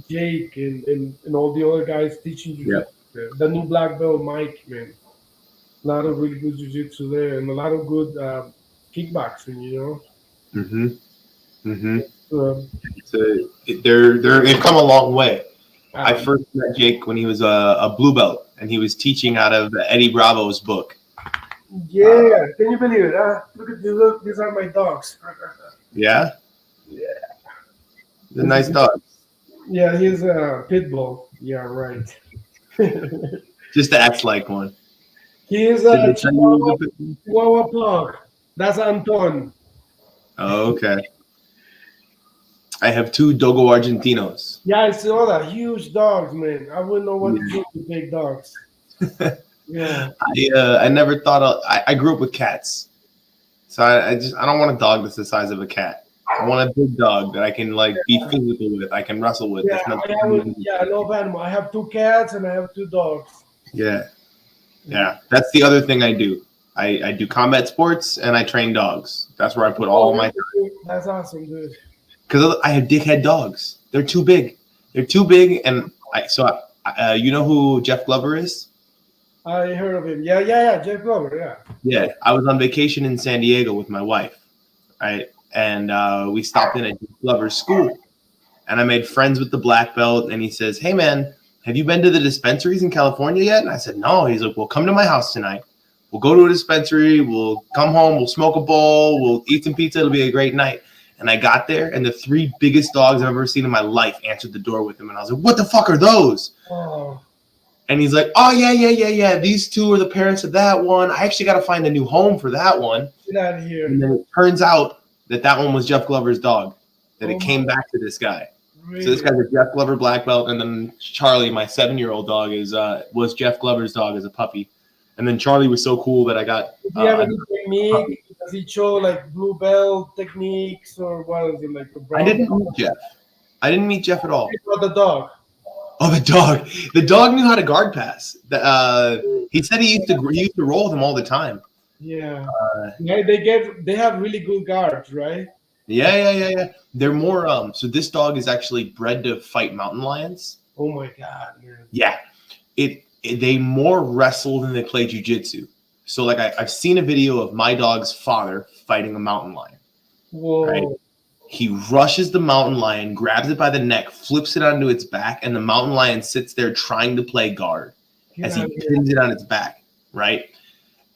Jake, and all the other guys teaching Yeah. jiu-jitsu. The new black belt, Mike, man. A lot of really good jiu-jitsu there, and a lot of good kickboxing. You know. Mm-hmm. Mm-hmm. Um, They've come a long way. I um, first met Jake when he was a blue belt, and he was teaching out of Eddie Bravo's book. yeah, can you believe it? Look at this. Look, these are my dogs. Yeah, Yeah. the nice dog. Yeah, he's a pit bull. Yeah, right. Just acts like one. He is Did a they tell you he was Chihuahua, a pit bull? Chihuahua pug. That's Anton. Oh, okay. I have 2 Dogo Argentinos. Yeah, I saw that. Huge dogs, man. I wouldn't know what to do with big dogs. Yeah. I never thought I grew up with cats, so I don't want a dog that's the size of a cat. I want a big dog that I can like be physical with. I can wrestle with. Yeah, I love animal. I have 2 cats and I have 2 dogs. Yeah. That's the other thing I do. I do combat sports and I train dogs. That's where I put all my time. That's awesome, dude. Because I have dickhead dogs. They're too big. And you know who Jeff Glover is? I heard of him. Yeah. Jeff Glover, yeah. Yeah, I was on vacation in San Diego with my wife, right? And we stopped in at Jeff Glover's school, and I made friends with the black belt. And he says, "Hey, man, have you been to the dispensaries in California yet?" And I said, "No." He's like, "Well, come to my house tonight. We'll go to a dispensary. We'll come home. We'll smoke a bowl. We'll eat some pizza. It'll be a great night." And I got there, and the 3 biggest dogs I've ever seen in my life answered the door with him. And I was like, "What the fuck are those?" Oh. And he's like, "Oh, yeah. These 2 are the parents of that one. I actually got to find a new home for that one." Get out of here. And then it turns out that one was Jeff Glover's dog, that it came back to this guy. So this Really? guy's a Jeff Glover black belt, and then Charlie, my 7-year-old dog, was Jeff Glover's dog as a puppy. And then Charlie was so cool that I got Do you have a any puppy. technique? Does he show like blue belt techniques or what is it like a I brown? didn't meet Jeff. I didn't meet Jeff at all. Or the dog? Oh, the dog! The dog knew how to guard pass. He said he used to roll with him all the time. Yeah. Uh, Yeah, they have really good guards, right? yeah. They're more. So this dog is actually bred to fight mountain lions. Oh my god, man. Yeah, they more wrestle than they play jujitsu. So like I've seen a video of my dog's father fighting a mountain lion. Whoa. Right? He rushes the mountain lion, grabs it by the neck, flips it onto its back, and the mountain lion sits there trying to play guard Get as he out of here. pins it on its back, right?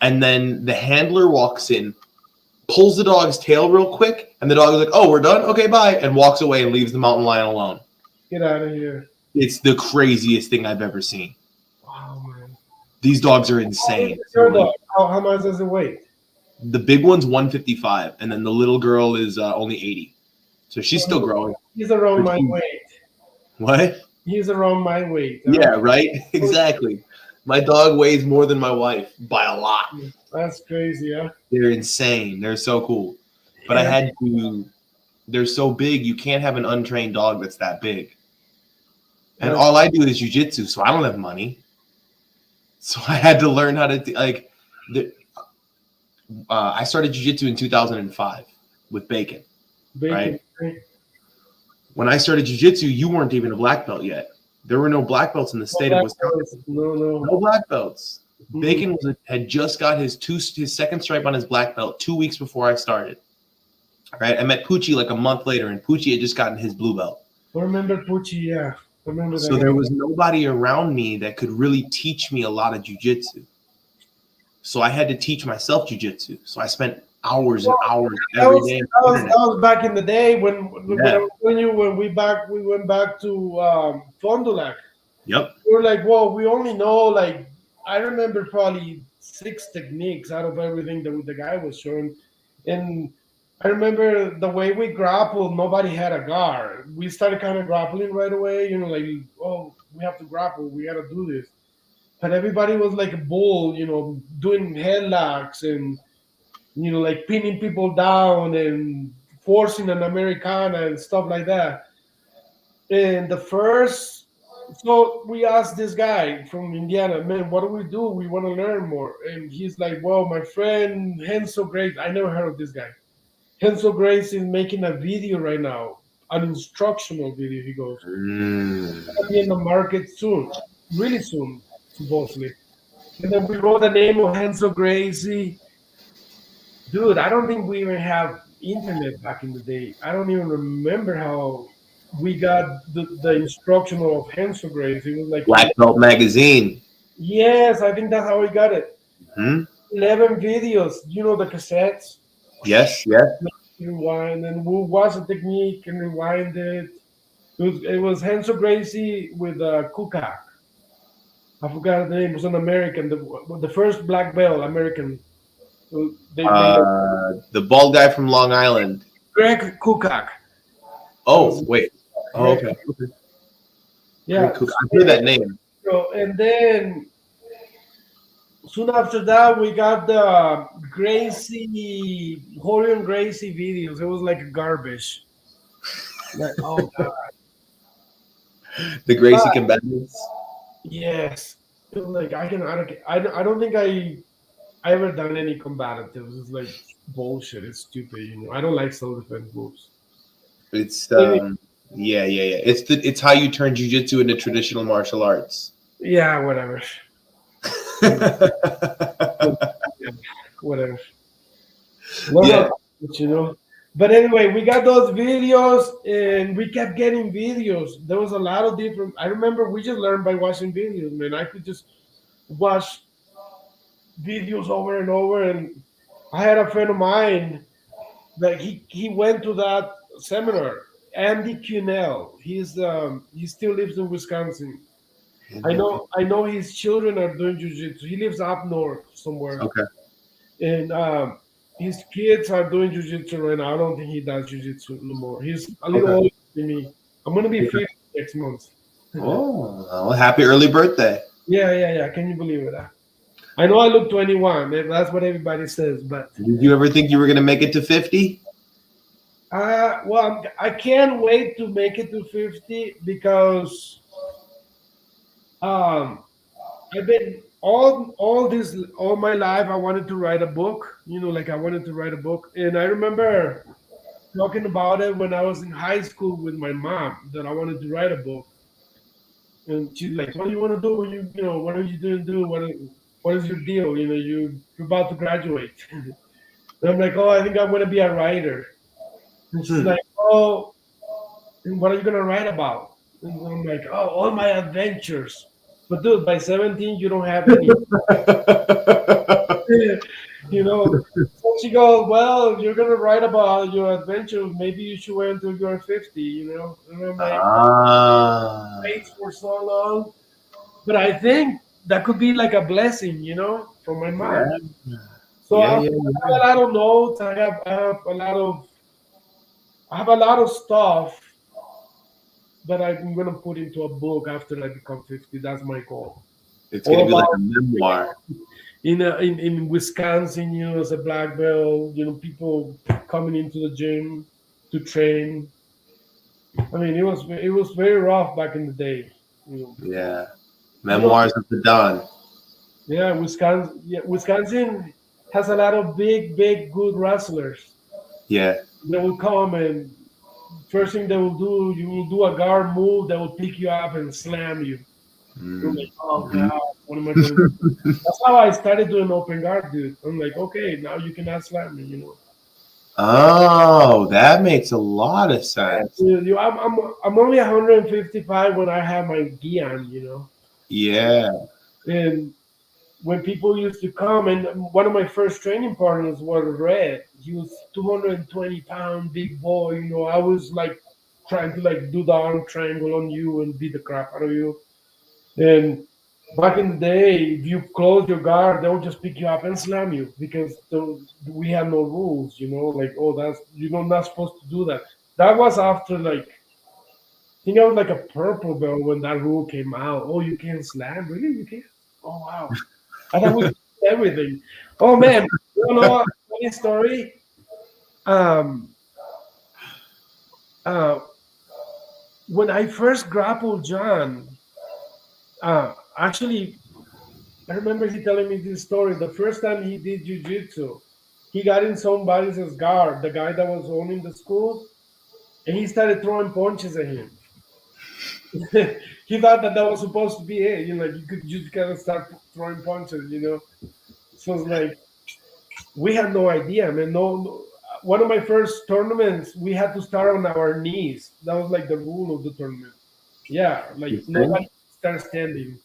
And then the handler walks in, pulls the dog's tail real quick, and the dog is like, "Oh, we're done? Okay, bye," and walks away and leaves the mountain lion alone. Get out of here. It's the craziest thing I've ever seen. Wow, man. These dogs are insane. Your dog, how much does it weigh? The big one's 155, and then the little girl is only 80. So she's still growing. He's around my weight. What? He's around my weight. Yeah, right? Exactly. My dog weighs more than my wife by a lot. That's crazy, huh? They're insane. They're so cool. But I had to, they're so big, you can't have an untrained dog that's that big. And all I do is jujitsu, so I don't have money. So I had to learn how to, I started jujitsu in 2005 with Bacon. Bacon. Right. When I started jiu-jitsu, you weren't even a black belt yet. There were no black belts in the state of Wisconsin. No black belts. Bacon had just got his second stripe on his black belt 2 weeks before I started. All right, I met Poochie like a month later, and Poochie had just gotten his blue belt. I remember Poochie, yeah. I remember that. So there was nobody around me that could really teach me a lot of jiu-jitsu. So I had to teach myself jiu-jitsu. So I spent hours and hours every day. That was back in the day when I was telling you when we went back to Fond du Lac. Yep. We were like, well, we only know like I remember probably 6 techniques out of everything that the guy was showing, and I remember the way we grappled. Nobody had a guard. We started kind of grappling right away. You know, like oh, we have to grapple. We got to do this. But everybody was like a bull. You know, doing headlocks and like pinning people down and forcing an Americana and stuff like that. And so we asked this guy from Indiana, man, what do? We want to learn more. And he's like, well, my friend Henso Grace, I never heard of this guy. Henso Grace is making a video right now, an instructional video, he goes. It's going to be in the market soon, really soon, supposedly. And then we wrote the name of Henso Gracie. Dude, I don't think we even have internet back in the day. I don't even remember how we got the instructional of Henso Grace. It was like Black Belt Magazine. Yes, I think that's how we got it. Hmm? 11 videos. You know the cassettes? Yes. Rewind and we'll watch the technique and rewind it. It was Henso Gracie with Kukak. I forgot the name. It was an American, the first black belt American. The bald guy from Long Island. Greg Kukak. Oh, wait. Oh, okay. Yeah. I've heard that name. So, and then soon after that, we got the Horion Gracie videos. It was like garbage. Like, oh god. The Gracie combatants. Yes. It was like I don't think I ever done any combatives. It's like bullshit. It's stupid. I don't like self-defense moves. It's yeah. It's how you turn jiu-jitsu into traditional martial arts. Yeah, whatever. Whatever. Yeah. But anyway, we got those videos and we kept getting videos. There was a lot of different. I remember we just learned by watching videos, man. I could just watch videos over and over. And I had a friend of mine that he went to that seminar. Andy Cunell. He still lives in Wisconsin. I know his children are doing jiu-jitsu. He lives up north somewhere. Okay. And his kids are doing jiu-jitsu right now. I don't think he does jiu-jitsu anymore. He's a little older than me. I'm gonna be 50 next month. Oh, well, happy early birthday. Yeah. Can you believe it? I know I look 21. That's what everybody says, but Did you ever think you were going to make it to 50? well, I can't wait to make it to 50 because um, I've been all my life. I wanted to write a book. Like I wanted to write a book, and I remember talking about it when I was in high school with my mom that I wanted to write a book. And she's like, "What do you want to do when what are you going to do? What is your deal? You're about to graduate." And I'm like, "Oh, I think I'm going to be a writer." And she's like, "Oh, and what are you going to write about?" And I'm like, "Oh, all my adventures." But dude, by 17, you don't have any. you know. So she goes, "Well, if you're going to write about your adventures, maybe you should wait until you're 50." And I'm like, Ah, wait for so long. But I think that could be like a blessing, from my mom. yeah, So yeah, I yeah, have a lot of notes. I have a lot of stuff that I'm gonna put into a book after I become 50. That's my goal. It's going All to be like about a memoir. in Wisconsin, as a black belt, people coming into the gym to train. I mean, it was very rough back in the day. Yeah, You know, memoirs of the Don. yeah, Wisconsin. Yeah, Wisconsin has a lot of big, big, good wrestlers. Yeah. They will come and first thing they will do, you will do a guard move that will pick you up and slam you. You're like, oh Mm-hmm. god, what am I gonna do? That's how I started doing open guard, dude. I'm like, okay, now you cannot slam me. Oh, that makes a lot of sense. I'm only 155 when I have my gi on. Yeah. And when people used to come, and one of my first training partners was Red. He was 220-pound big boy. I was like trying to like do the arm triangle on you and beat the crap out of you. And back in the day, if you close your guard, they'll just pick you up and slam you because we have no rules. Like, oh, that's you're not supposed to do that. That was after like I think I was like a purple belt when that rule came out. Oh, you can't slam, really? You can't? Oh wow. I thought we did everything. Oh man, a funny story. Um, uh, when I first grappled John, actually, I remember he telling me this story. The first time he did jiu-jitsu, he got in somebody's guard, the guy that was owning the school, and he started throwing punches at him. He thought that was supposed to be it. Like you could just kind of start throwing punches. So it's like we had no idea, man. One of my first tournaments, we had to start on our knees. That was like the rule of the tournament. Yeah, like Interesting. nobody started standing.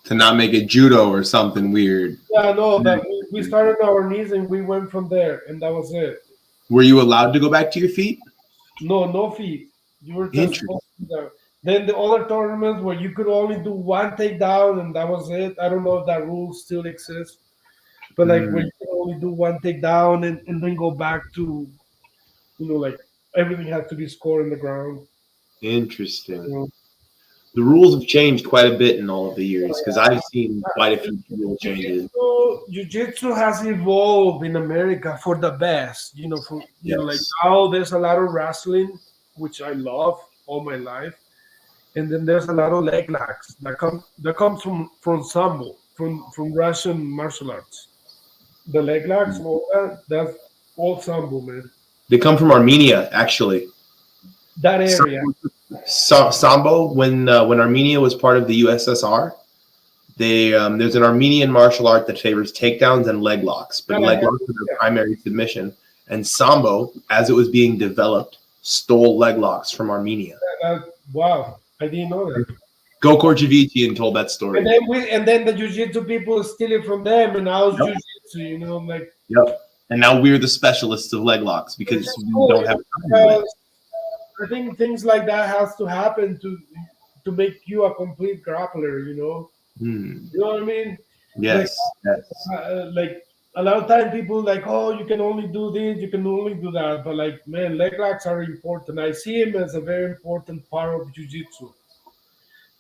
To not make it judo or something weird. Yeah, no, that we started on our knees and we went from there, and that was it. Were you allowed to go back to your feet? No, no feet. You were just Interesting. supposed to be there. Then the other tournaments where you could only do one takedown and that was it. I don't know if that rule still exists, but like where Mm, you can only do one takedown and then go back to like everything has to be scored in the ground. interesting. You know. The rules have changed quite a bit in all of the years because I've seen quite a few rule changes. Jiu-jitsu has evolved in America for the best. Like Yes. now there's a lot of wrestling, which I love all my life, and then there's a lot of leg locks that comes from sambo, from Russian martial arts. The leg locks, all that's all sambo, man. They come from Armenia, actually. That area. Sambo, when Armenia was part of the USSR, there's an Armenian martial art that favors takedowns and leg locks, but And I leg heard, locks are their primary submission. And Sambo, as it was being developed, stole leg locks from Armenia. wow, I didn't know that. Go Korchavitian told that And story. then the jiu-jitsu people steal it from them, and now it's Yep. jiu-jitsu. I'm like, Yep. And now we're the specialists of leg locks which because is we cool don't have time to do it. because I think things like that has to happen to make you a complete grappler. Hmm. You know what I mean? Like, Yes. Yes. like a lot of time people like, oh, you can only do this, you can only do that. But like, man, leg locks are important. I see him as a very important part of jiu-jitsu.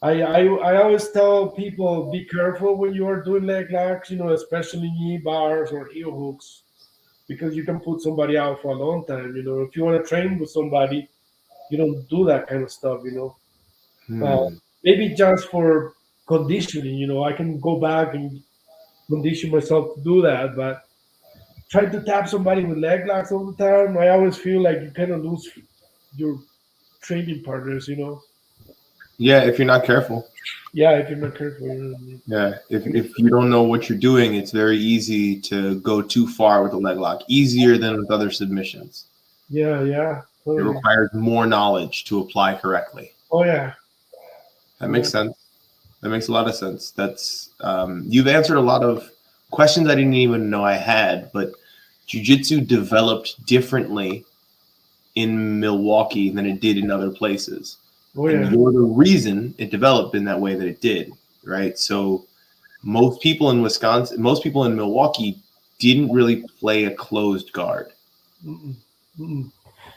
I always tell people be careful when you are doing leg locks, especially knee bars or heel hooks, because you can put somebody out for a long time. If you want to train with somebody, you don't do that kind of stuff. Uh, Hmm. Maybe just for conditioning, I can go back and condition myself to do that, but trying to tap somebody with leg locks all the time, I always feel like you kind of lose your training partners. Yeah, if you're not careful. Yeah, if you're not careful, you know what I mean. Yeah, if you don't know what you're doing, it's very easy to go too far with a leg lock. Easier than with other submissions. Yeah, It totally. requires more knowledge to apply correctly. Oh yeah, That yeah. makes sense. That makes a lot of sense. That's you've answered a lot of questions I didn't even know I had, but jiu-jitsu developed differently in Milwaukee than it did in other places. Oh And yeah. you're the reason it developed in that way that it did, right? So most people in Wisconsin, most people in Milwaukee didn't really play a closed guard Mm-mm. Mm-mm.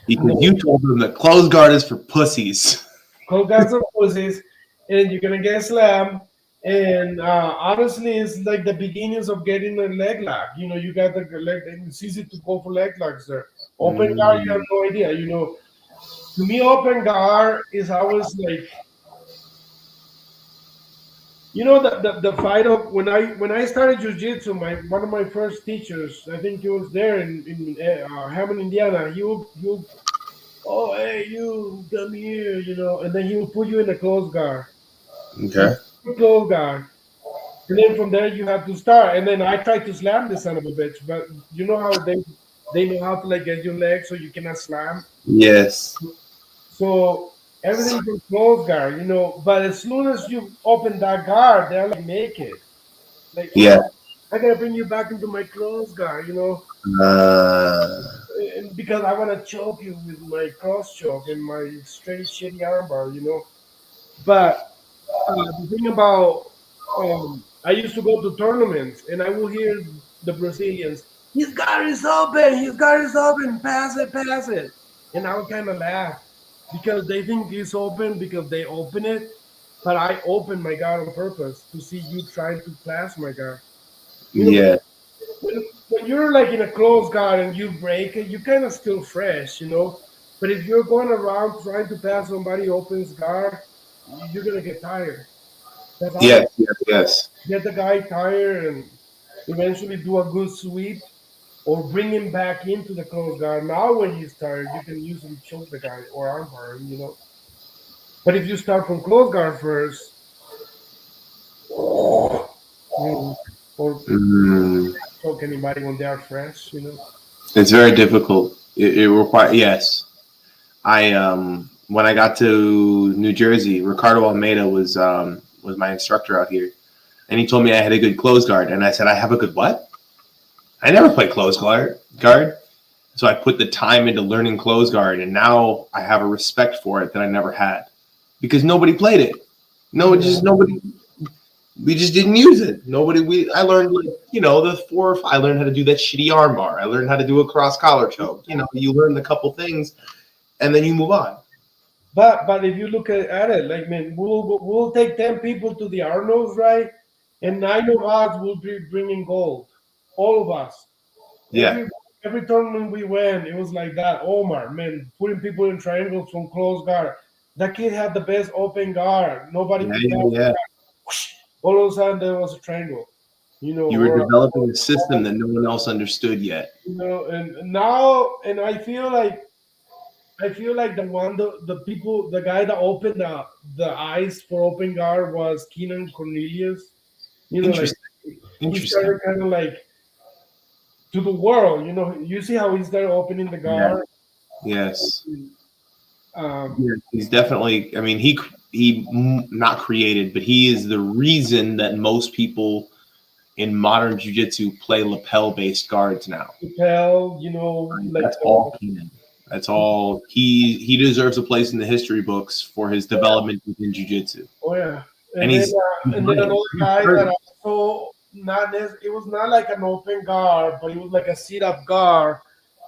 because No, you told them that closed guard is for pussies. cold guys are pussies, and you're gonna get slammed. And honestly, it's like the beginnings of getting a leg lock. You got the leg. It's easy to go for leg locks there. Open guard, you have Mm, no idea. To me, open guard is always like the fight of when I started jiu-jitsu. One of my first teachers, I think he was there in Hammond, Indiana. He would, oh, hey, you come here, and then he would put you in a close guard, okay. close guard, and then from there you have to start. And then I tried to slam the son of a bitch, but you know how they know how to like get your leg so you cannot slam. Yes. So everything from close guard. But as soon as you open that guard, they're like naked. Like, Yeah. oh, I gotta bring you back into my close guard, Uh, and because I wanna choke you with my cross choke and my straight shitty armbar. But the thing about I used to go to tournaments and I will hear the Brazilians, his guard is open, pass it, pass it. And I would kind of laugh because they think it's open because they open it. But I open my guard on purpose to see you trying to clash my guard. yeah. When you're like in a closed guard and you break it, you kind of still fresh. But if you're going around trying to pass somebody opens guard, you're gonna get tired. That's how Yes. Yes. Yes. get the guy tired and eventually do a good sweep or bring him back into the closed guard. Now when he's tired, you can usually choke the guy or armbar him. But if you start from closed guard first, you or Mm, choke anybody when they are fresh. it's very difficult. It requires. Yes. I when I got to New Jersey, Ricardo Almeida was my instructor out here, and he told me I had a good close guard, and I said I have a good what? I never played close guard. So I put the time into learning close guard, and now I have a respect for it that I never had because nobody played it. No, just nobody. We just didn't use it. Nobody. I learned like the 4 or 5. I learned how to do that shitty armbar. I learned how to do a cross collar choke. You learn a couple things, and then you move on. But if you look at it, like man, we'll take 10 people to the Arnolds, right? And 9 of us will be bringing gold, all of us. Yeah. Every tournament we went, it was like that. Omar, man, putting people in triangles from close guard. That kid had the best open guard. Nobody Yeah. could Yeah. pass. Yeah. All of a sudden, there was a triangle. You were Or developing a system that no one else understood yet. and now, and I feel like the people, the guy that opened the eyes for open guard was Keenan Cornelius. Like Interesting. he Interesting. started kind of like to the world. You see how he started opening the Yeah. guard. Yes. Um, Yeah. He's definitely. I mean, he not created, but he is the reason that most people in modern jiu-jitsu play lapel-based guards now. Lapel, like That's all Keenan. That's all. He deserves a place in the history books for his development within jiu-jitsu. oh yeah, And and then he's another he's guy that hurt. also it was not like an open guard, but it was like a sit up guard.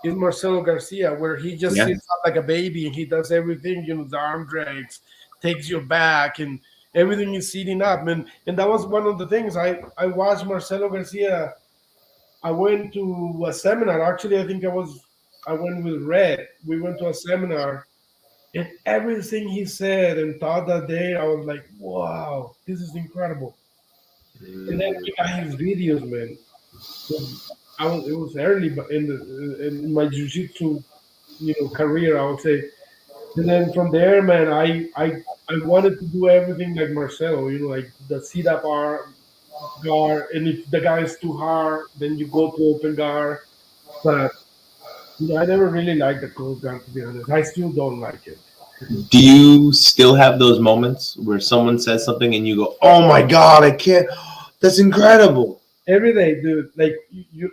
Is Marcelo Garcia, where he just Yeah. sits up like a baby and he does everything, the arm drags, takes your back, and everything is sitting up. And that was one of the things I watched Marcelo Garcia. I went to a seminar. Actually, I went with Red. We went to a seminar, and everything he said and taught that day, I was like, wow, this is incredible. And then we got his videos, man. It was early, but in my jiu-jitsu, career, I would say. And then from there, man, I wanted to do everything like Marcelo, like the sit up arm guard, and if the guy is too hard, then you go to open guard. But I never really liked the close guard, to be honest. I still don't like it. Do you still have those moments where someone says something and you go, "Oh my God, I can't. That's incredible." Every day, dude. Like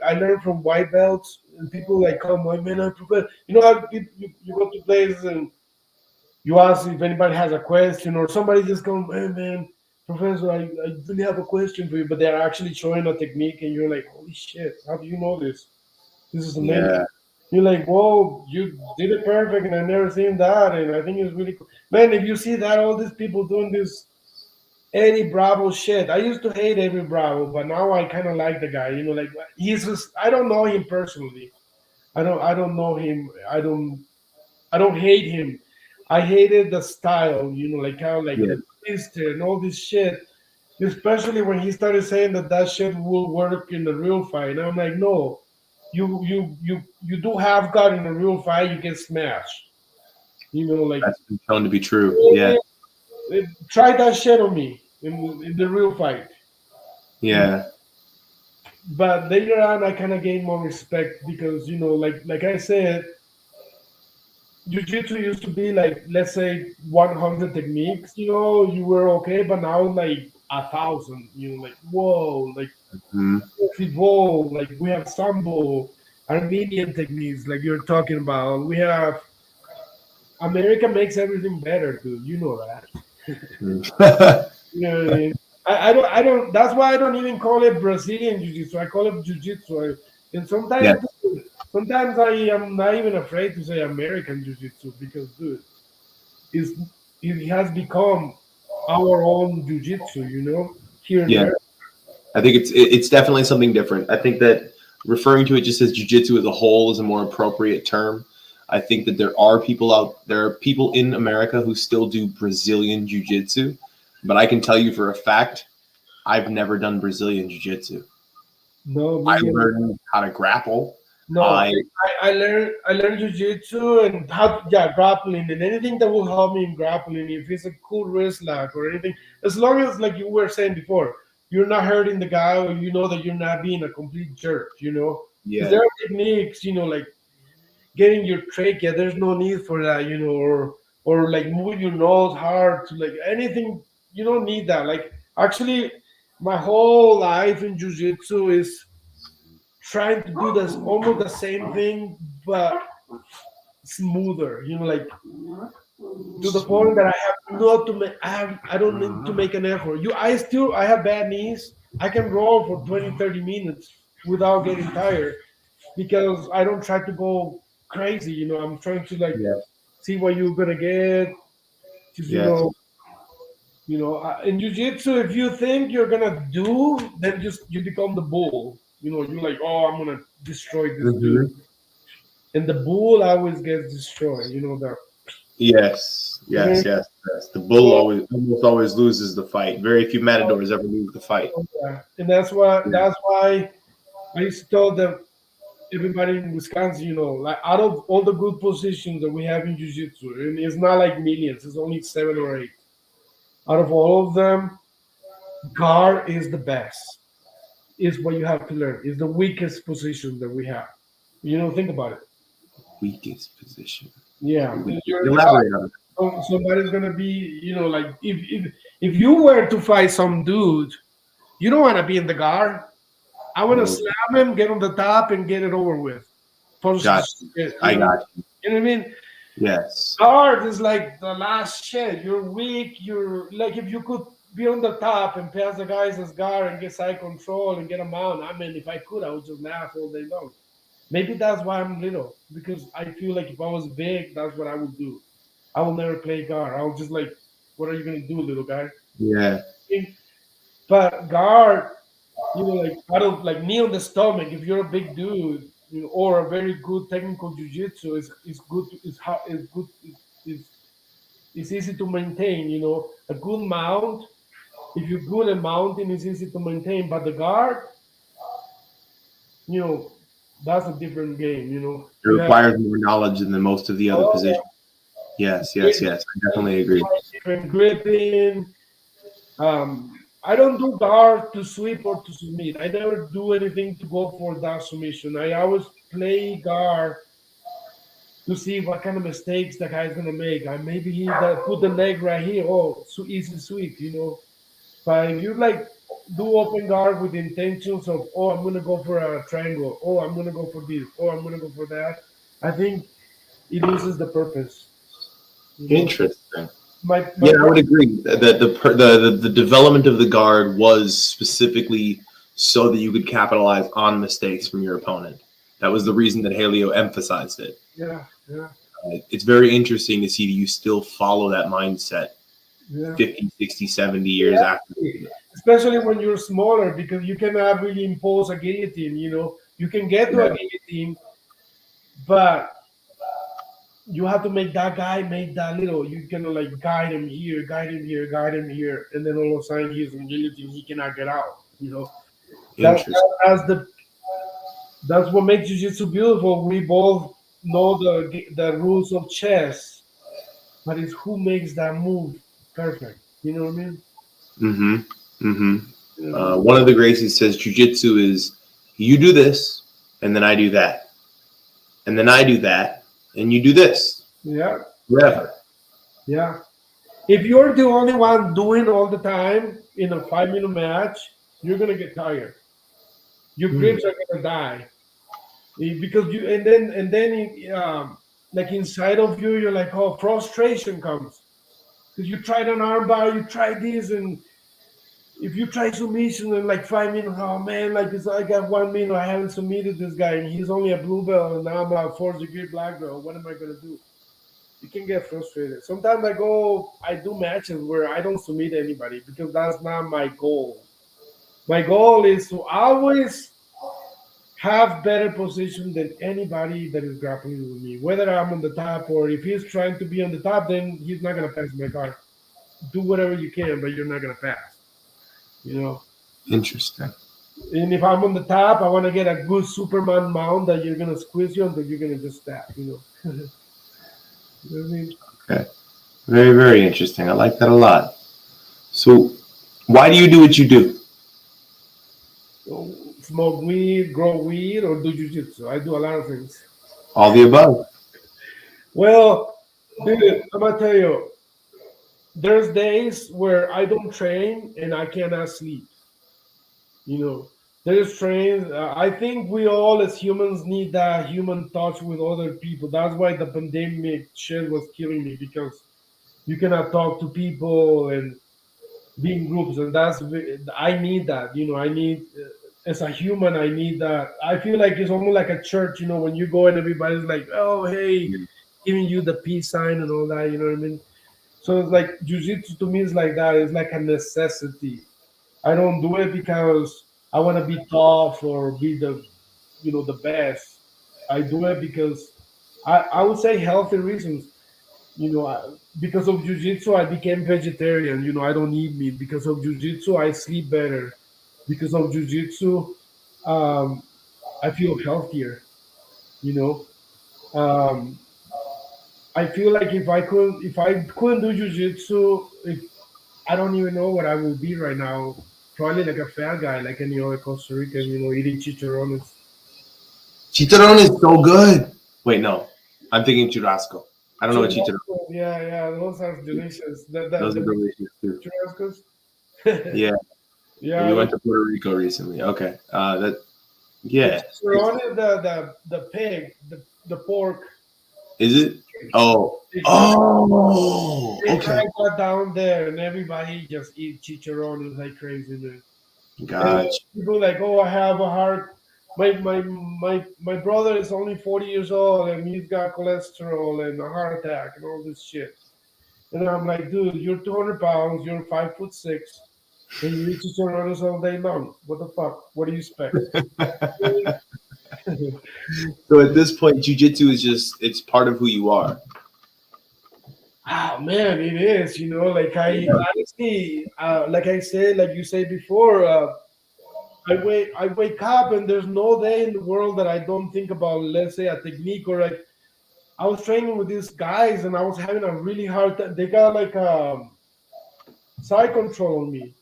I learned from white belts, and people like come, "Why man, I prefer." How you go to places and you ask if anybody has a question, or somebody just come, "Hey man, professor, I really have a question for you," but they're actually showing a technique, and you're like, "Holy shit, how do you know this? This is amazing." Yeah. You're like, "Whoa, you did it perfect," and I've never seen that, and I think it's really cool. Man, if you see that, all these people doing this Eddie Bravo shit. I used to hate Eddie Bravo, but now I kind of like the guy. Like he's just. I don't know him personally. I don't know him. I don't hate him. I hated the style. Like how like Yeah. the twister and all this shit. Especially when he started saying that shit will work in the real fight. And I'm like, no, you do have got in a real fight, you get smashed. Like That's been shown to be true. Yeah. try that shit on me in the real fight. Yeah. But later on, I kind of gained more respect because like I said, jiu-jitsu used to be like, let's say 100 techniques. You were okay, but now like 1,000. Like whoa, like Mhm. evolve. Like we have sambo, Armenian techniques, like you're talking about. We have America makes everything better, dude. You know that. You know what I mean? I don't. That's why I don't even call it Brazilian jiu-jitsu. I call it jiu-jitsu. And Yeah. sometimes I am not even afraid to say American jiu-jitsu because, dude, it's, it has become our own jiu-jitsu. Here in Yeah. America. I think it's definitely something different. I think that referring to it just as jujitsu as a whole is a more appropriate term. I think that there are people in America who still do Brazilian jiu-jitsu, but I can tell you for a fact, I've never done Brazilian jiu-jitsu. No, I me. learned how to grapple. No, I learned jujitsu and how grappling and anything that will help me in grappling. If it's a cool wrist lock or anything, as long as like you were saying before, you're not hurting the guy or you know that you're not being a complete jerk. Because Yeah. there are techniques, like getting your trachea. There's no need for that, or like moving your nose hard to like anything. You don't need that. Like actually, my whole life in jujitsu is trying to do this almost the same thing but smoother, like to the point that I have not to make I don't need to make an effort. I have bad knees. I can roll for 20, 30 minutes without getting tired because I don't try to go crazy. I'm trying to like Yeah. see what you're gonna get. Just Yes. in jiu-jitsu, if you think you're gonna do, then just you become the bull. You're like, oh, I'm gonna destroy this dude. Mhm. And the bull always gets destroyed. That. Yes. Yes. Yes. Yes. The bull almost always loses the fight. Very few matadors ever lose the fight. Yeah. And that's why I used to tell them everybody in Wisconsin, like out of all the good positions that we have in jiu-jitsu, and it's not like millions, it's only 7 or 8. Out of all of them, guard is the best. Is what you have to learn. Is the weakest position that we have. Think about it. Weakest position. Yeah, Elaborate on it. somebody's gonna be, like if you were to fight some dude, you don't want to be in the guard. I want to No. slam him, get on the top, and get it over with. Punch Got the shit, I got you. You know what I mean? Yes. Guard is like the last shit. You're weak. You're like if you could be on the top and pass the guys as guard and get side control and get a mount. I mean, if I could, I would just laugh all day long. Maybe that's why I'm little, because I feel like if I was big, that's what I would do. I will never play guard. I will just like, what are you gonna do, little guy? Yeah. But guard, like out of like knee on the stomach. If you're a big dude, or a very good technical jiu-jitsu, is good. Is how is good. Is it's easy to maintain. A good mount. If you're good at mounting, it's easy to maintain. But the guard, you know, that's a different game. It You have requires more knowledge than most of the other positions. Yes. I definitely agree. different gripping. I don't do guard to sweep or to submit. I never do anything to go for that submission. I always play guard to see what kind of mistakes the guy's gonna make. Maybe he put the leg right here. Oh, so easy sweep. But if you like do open guard with intentions of, oh, I'm gonna go for a triangle. Oh, I'm gonna go for this. Oh, I'm gonna go for that. I think it loses the purpose. Interesting. My Yeah, I would agree that the development of the guard was specifically so that you could capitalize on mistakes from your opponent. That was the reason that Helio emphasized it. Yeah. It's very interesting to see that you still follow that mindset 50, 60, 70 years after. Especially when you're smaller, because you cannot really impose a guillotine. You can get to a guillotine, but you have to make that guy make that little. You can like guide him here, and then all of a sudden he's in guillotine. He cannot get out. That, that's what makes jiu-jitsu beautiful. We both know the rules of chess, but it's who makes that move perfect. You know what I mean? One of the Gracies says jiu-jitsu is you do this, and then I do that, and then I do that, and you do this. Yeah. Forever. Yeah. If you're the only one doing all the time in a 5-minute match, you're gonna get tired. Your grips are gonna die because like inside of you, you're like, oh, frustration comes because you tried an armbar, you tried this, and if you try submission in like 5 minutes, oh man, like I got 1 minute, I haven't submitted this guy, and he's only a blue belt, and now I'm a 4th-degree black belt. What am I gonna do? You can get frustrated. Sometimes I do matches where I don't submit anybody because that's not my goal. My goal is to always have better position than anybody that is grappling with me. Whether I'm on the top or if he's trying to be on the top, then he's not gonna pass my guard. Do whatever you can, but you're not gonna pass. Interesting. And if I'm on the top, I want to get a good Superman mount that you're gonna squeeze you until you're gonna just stab. You know what I mean? Okay. Very, very interesting. I like that a lot. So, why do you do what you do? Smoke weed, grow weed, or do jiu-jitsu? I do a lot of things. All the above. Well, dude, I'm gonna tell you, there's days where I don't train and I cannot sleep. There's trains. I think we all as humans need that human touch with other people. That's why the pandemic shit was killing me, because you cannot talk to people and be in groups, and I need that. I need as a human, I need that. I feel like it's almost like a church. When you go and everybody's like, "Oh, hey," giving you the peace sign and all that. You know what I mean? So it's like jiu-jitsu to me is like that. It's like a necessity. I don't do it because I want to be tough or be the best. I do it because I would say healthy reasons. Because of jiu-jitsu, I became vegetarian. I don't eat meat. Because of jiu-jitsu, I sleep better. Because of jiu-jitsu, I feel healthier. You know, um, I feel like if I couldn't do jiu-jitsu, if I don't even know what I would be right now. Probably like a fat guy, like any other Costa Rican, eating chicharrones. Chicharrón is so good. Wait, no. I'm thinking churrasco. I don't know what chicharrón. Yeah, those are delicious. Those are delicious too. Churrascos. Yeah. Yeah. We went to Puerto Rico recently. Okay. Yeah. Chicharrón is the pig, the pork Is it? Oh, Big oh, They okay. guys got down there, and everybody just eat chicharrones like crazy, man. And Gotcha. people like, oh, I have a heart. My brother is only 40 years old, and he's got cholesterol and a heart attack and all this shit. And I'm like, dude, you're 200 pounds, you're 5'6", and you eat chicharrones all day long. What the fuck? What do you expect? So at this point, jujitsu is just—it's part of who you are. Oh man, it is. Like I Yeah. honestly, like I said, like you said before, I wake up and there's no day in the world that I don't think about, let's say, a technique or like I was training with these guys and I was having a really hard time. They got like side control on me,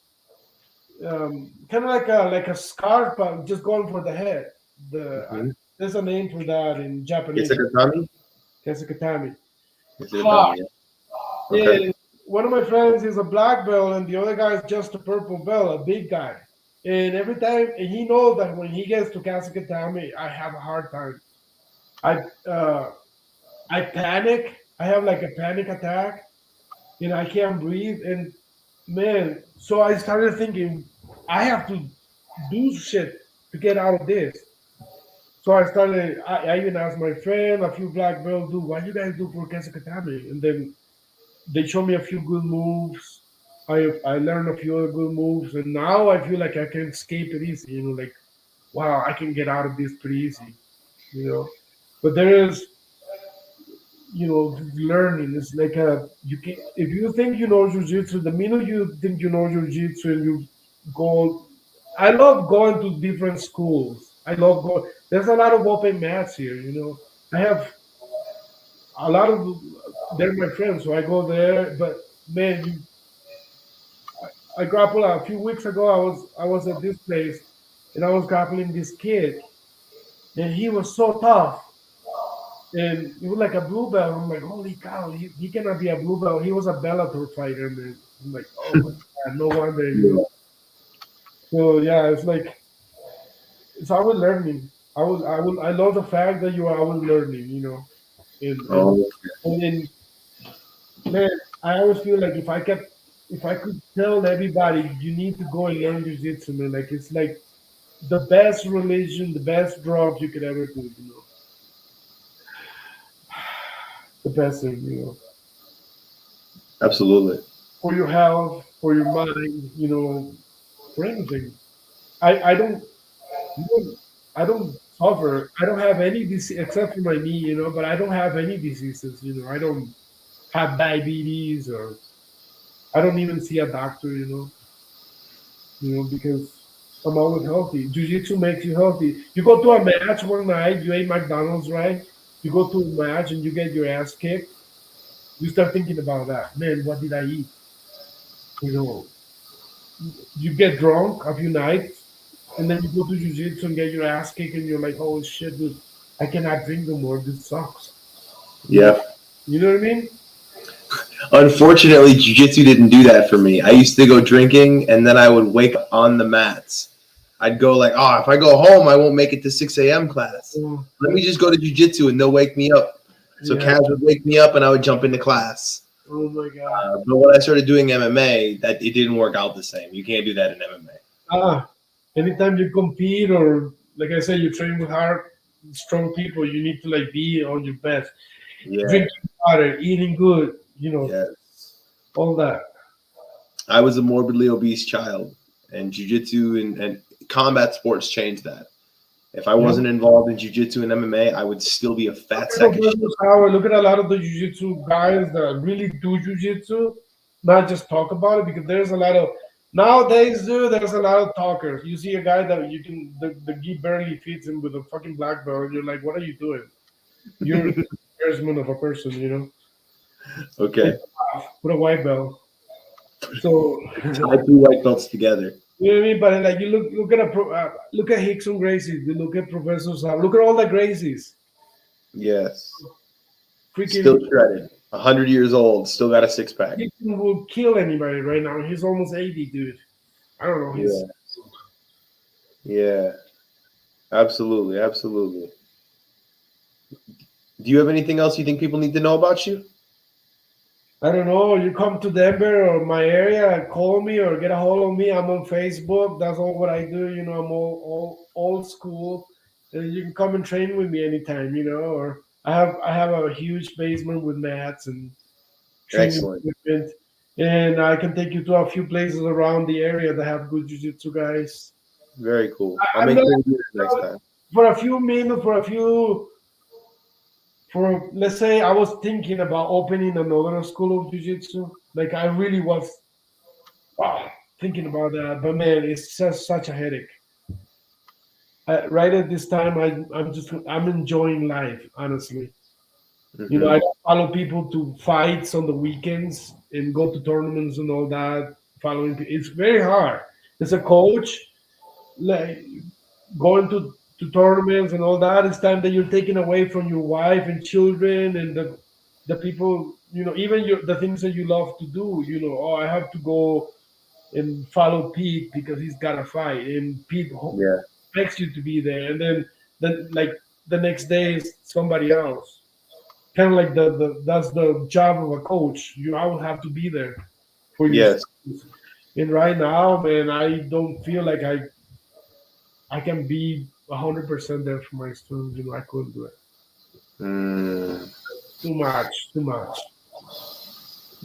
kind of like a scarf, but just going for the head. Mhm. There's a name for that in It's a Japanese, katami. kesekatami. It's a katami. Yeah. Okay. And one of my friends is a black belt, and the other guy is just a purple belt, a big guy. And every time, and he knows that when he gets to Kasakatami, I have a hard time. I uh, I panic. I have like a panic attack, and I can't breathe. And man, so I started thinking I have to do shit to get out of this. So I started. I even asked my friend, a few black belts, "Dude, what you guys do for Kasakatami?" And then they showed me a few good moves. I learned a few other good moves, and now I feel like I can escape it easy. Like wow, I can get out of this pretty easy. But there is learning. It's like a you can if you think you know jujitsu, the minute you think you know jujitsu and you go. I love going to different schools. I love going. There's a lot of open mats here. I have a lot of. They're my friends, so I go there. But man, I grappled a few weeks ago. I was at this place, and I was grappling this kid, and he was so tough, and he was like a blue belt. I'm like, holy cow, he cannot be a blue belt. He was a Bellator fighter, man. I'm like, oh my god, no wonder. Yeah. So yeah, it's like it's always learning. I love the fact that you are always learning. And and Oh, and, and man, I always feel like if I could tell everybody, you need to go and learn jiu-jitsu, man. Like it's like the best religion, the best drug you could ever do. The best thing, absolutely. for your health, for your mind, for anything. I don't suffer. I don't have any disease except for my knee, but I don't have any diseases. I don't have diabetes or I don't even see a doctor. Because I'm always healthy. Jiu-jitsu makes you healthy. You go to a match one night, you ate McDonald's, right? You go to a match and you get your ass kicked. You start thinking about that. Man, what did I eat? You know, you get drunk a few nights, and then you go to jiu-jitsu and get your ass kicked, and you're like, "Oh shit, dude, I cannot drink no more. This sucks." You know, Yeah. you know what I mean? Unfortunately, jujitsu didn't do that for me. I used to go drinking, and then I would wake up on the mats. I'd go like, oh, if I go home, I won't make it to 6 a.m. class. Oh, Let me just go to jujitsu, and they'll wake me up. So yeah. Kaz would wake me up, and I would jump into class. Oh my god. But when I started doing MMA, that it didn't work out the same. You can't do that in MMA. Ah, anytime you compete or like I said, you train with hard, strong people, you need to like be on your best. Yeah, Drinking water, eating good, yeah. all that. I was a morbidly obese child, and jujitsu and combat sports changed that. If I Yeah. wasn't involved in jujitsu and MMA, I would still be a Look fat at the sack of shit. versus power. Look at a lot of the jiu-jitsu guys that really do jiu-jitsu, not just talk about it, because there's a lot of nowadays, dude. There's a lot of talkers. You see a guy that you can the gi barely fits him with a fucking black belt, and you're like, what are you doing? You're an embarrassment of a person, Okay, Put a white belt. So tie two white belts together. you know what I mean? But like you look at look at Hickson Gracie, you look at Professor Sal, look at all the Gracies. Yes, Freaking still shredded. 100 years old, still got a six pack. Hickson will kill anybody right now. He's almost 80, dude. I don't know. He's Yeah, yeah, absolutely, absolutely. Do you have anything else you think people need to know about you? I don't know. You come to Denver or my area and call me or get a hold of me. I'm on Facebook. That's all what I do. I'm all old school. And you can come and train with me anytime. Or I have a huge basement with mats and training Excellent. equipment, and I can take you to a few places around the area that have good jiu-jitsu guys. Very cool. I'll I'm make not sure to do that next time. for a few minutes, for let's say I was thinking about opening another school of jiu-jitsu. Like I really was thinking about that, but man, it's just such a headache. Right at this time, I'm enjoying life, honestly. I Hmm. don't follow people to fights on the weekends and go to tournaments and all that. It's very hard. As a coach, like going to tournaments and all that, it's time that you're taking away from your wife and children and the people, even the things that you love to do. Oh, I have to go and follow Pete because he's got a fight, and Pete Yeah. expects you to be there, and then like the next day is somebody else. Kind of like the that's the job of a coach. I will have to be there for your Yes. students. And right now, man, I don't feel like I can be 100% there for my students. I couldn't do it. Mm. Too much, too much.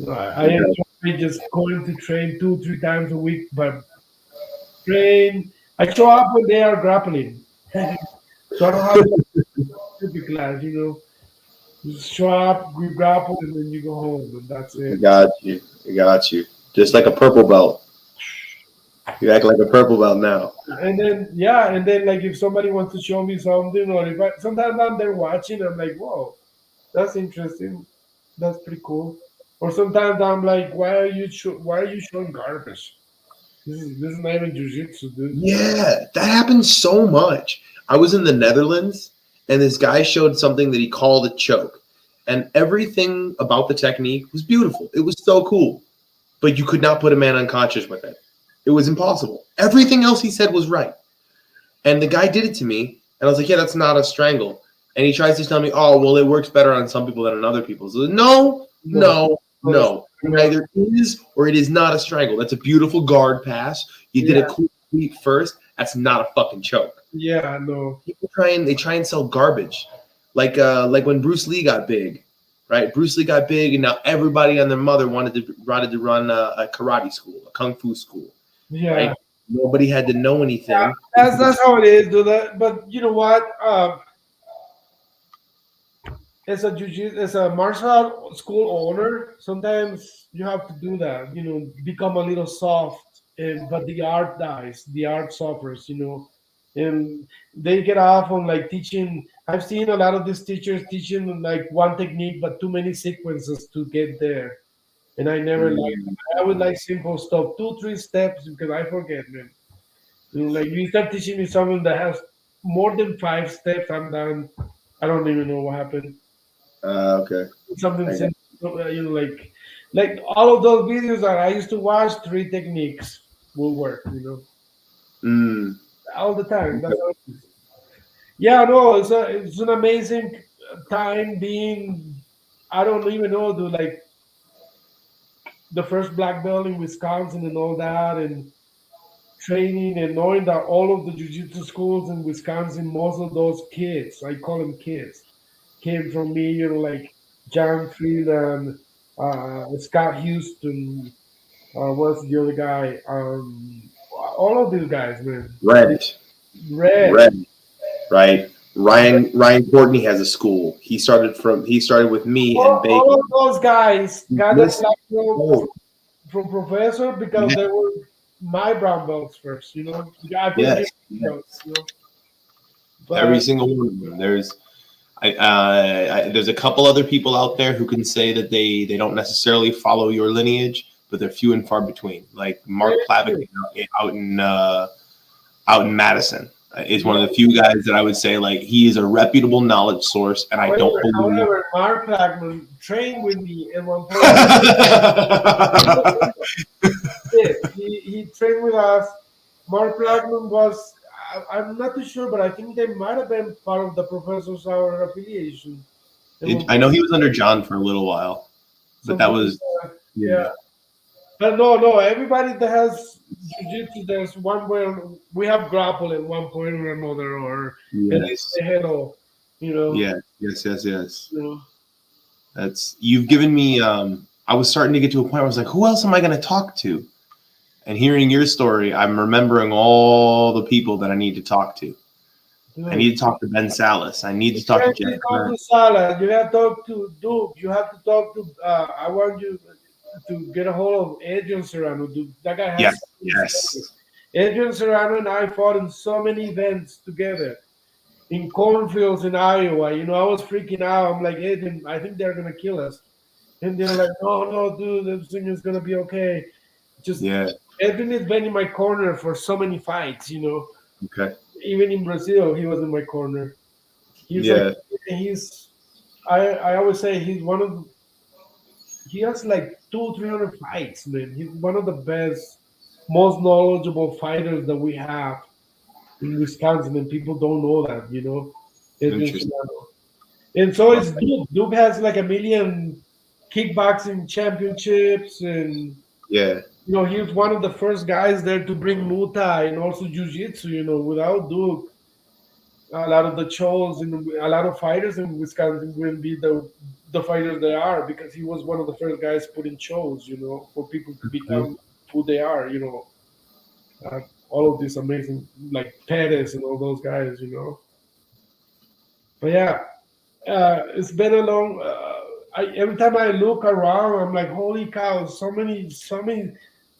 I enjoy just going to train 2, 3 times a week, but train. I show up when they are grappling, so I don't have like stupid class. Just show up, we grapple, and then you go home, and that's I it. got you. I got you. Just like a purple belt. You act like a purple belt now. And then yeah, and then like if somebody wants to show me something, or if sometimes I'm there watching, I'm like, whoa, that's interesting, that's pretty cool. Or sometimes I'm like, why are you showing garbage? This is not even jujitsu, dude. Yeah, that happens so much. I was in the Netherlands and this guy showed something that he called a choke. And everything about the technique was beautiful. It was so cool. But you could not put a man unconscious with it. It was impossible. Everything else he said was right. And the guy did it to me. And I was like, yeah, that's not a strangle. And he tries to tell me, oh, well, it works better on some people than on other people. So no, No, no, no, no. It either is or it is not a strangle. That's a beautiful guard pass. You did a yeah, cool sweep first. That's not a fucking choke. yeah, no, People try and sell garbage. Like when Bruce Lee got big, right? Bruce Lee got big and now everybody and their mother wanted to run a karate school, a kung fu school, yeah. right? Nobody had to know anything. That's how it is, dude. But you know what? As a martial art school owner, sometimes you have to do that. Become a little soft, but the art dies. The art suffers. And they get off on like teaching. I've seen a lot of these teachers teaching like one technique, but too many sequences to get there. And I never like. Mm, I would like simple stuff, 2, 3 steps because I forget, man. Like you start teaching me something that has more than 5 steps, I'm done. I don't even know what happened. okay. Something I got, simple, like all of those videos that I used to watch, 3 techniques will work, mm, all the time. That's okay. how it is. Yeah, no, it's an amazing time being. I don't even know, dude. Like the first black belt in Wisconsin and all that, and training and knowing that all of the jiu-jitsu schools in Wisconsin, most of those kids, I call them kids, came from me, like John Field and Scott Houston. What's the other guy? All of these guys, man. Red, Red. red, right? Ryan Courtney has a school. He started with me and All of Bacon. those guys got their Listen, black belt oh, from professor because yeah, they were my brown belts first. I couldn't get yes, belts, yes. Every but single one of them. There's a couple other people out there who can say that they don't necessarily follow your lineage, but they're few and far between. Like Mark Plavick out in out in Madison is one of the few guys that I would say like he is a reputable knowledge source, and I don't believe. However, Mark Blackman trained with me at one point. He trained with us. Mark Blackman was, I'm not too sure, but I think they might have been part of the Professor's Hour affiliation. I know he was under John for a little while, but that was yeah. But no. Everybody that has jiu-jitsu, there's one way we have grapple at one point or another, or at least yes, a handle. yes. You know. That's you've given me. I was starting to get to a point where I was like, who else am I going to talk to? And hearing your story, I'm remembering all the people that I need to talk to. Dude. I need to talk to Ben Salas. I need to talk to Jeff. To Salas. You have to talk to Duke. You have to talk to. I want you to get a hold of Adrian Serrano. Dude, that guy has. Yes. Adrian Serrano and I fought in so many events together in cornfields in Iowa. You know, I was freaking out. I'm like, Adrian, I think they're gonna kill us. And they're like, no, dude, everything is gonna be okay. Just Adrian has been in my corner for so many fights. You know. Okay. Even in Brazil, he was in my corner. I always say he has like 200-300 fights, man. He's one of the best, most knowledgeable fighters that we have in Wisconsin, and people don't know that, you know. And so it's Duke. Duke has like 1 million kickboxing championships, and you know, he was one of the first guys there to bring Muay Thai and also Jiu-Jitsu. You know, without Duke, a lot of the shows and a lot of fighters in Wisconsin wouldn't be the fighters they are, because he was one of the first guys putting shows, you know, for people to become who they are, you know. All of these amazing, like Pettis and all those guys, you know. But yeah, it's been a long. Every time I look around, I'm like, holy cow! So many.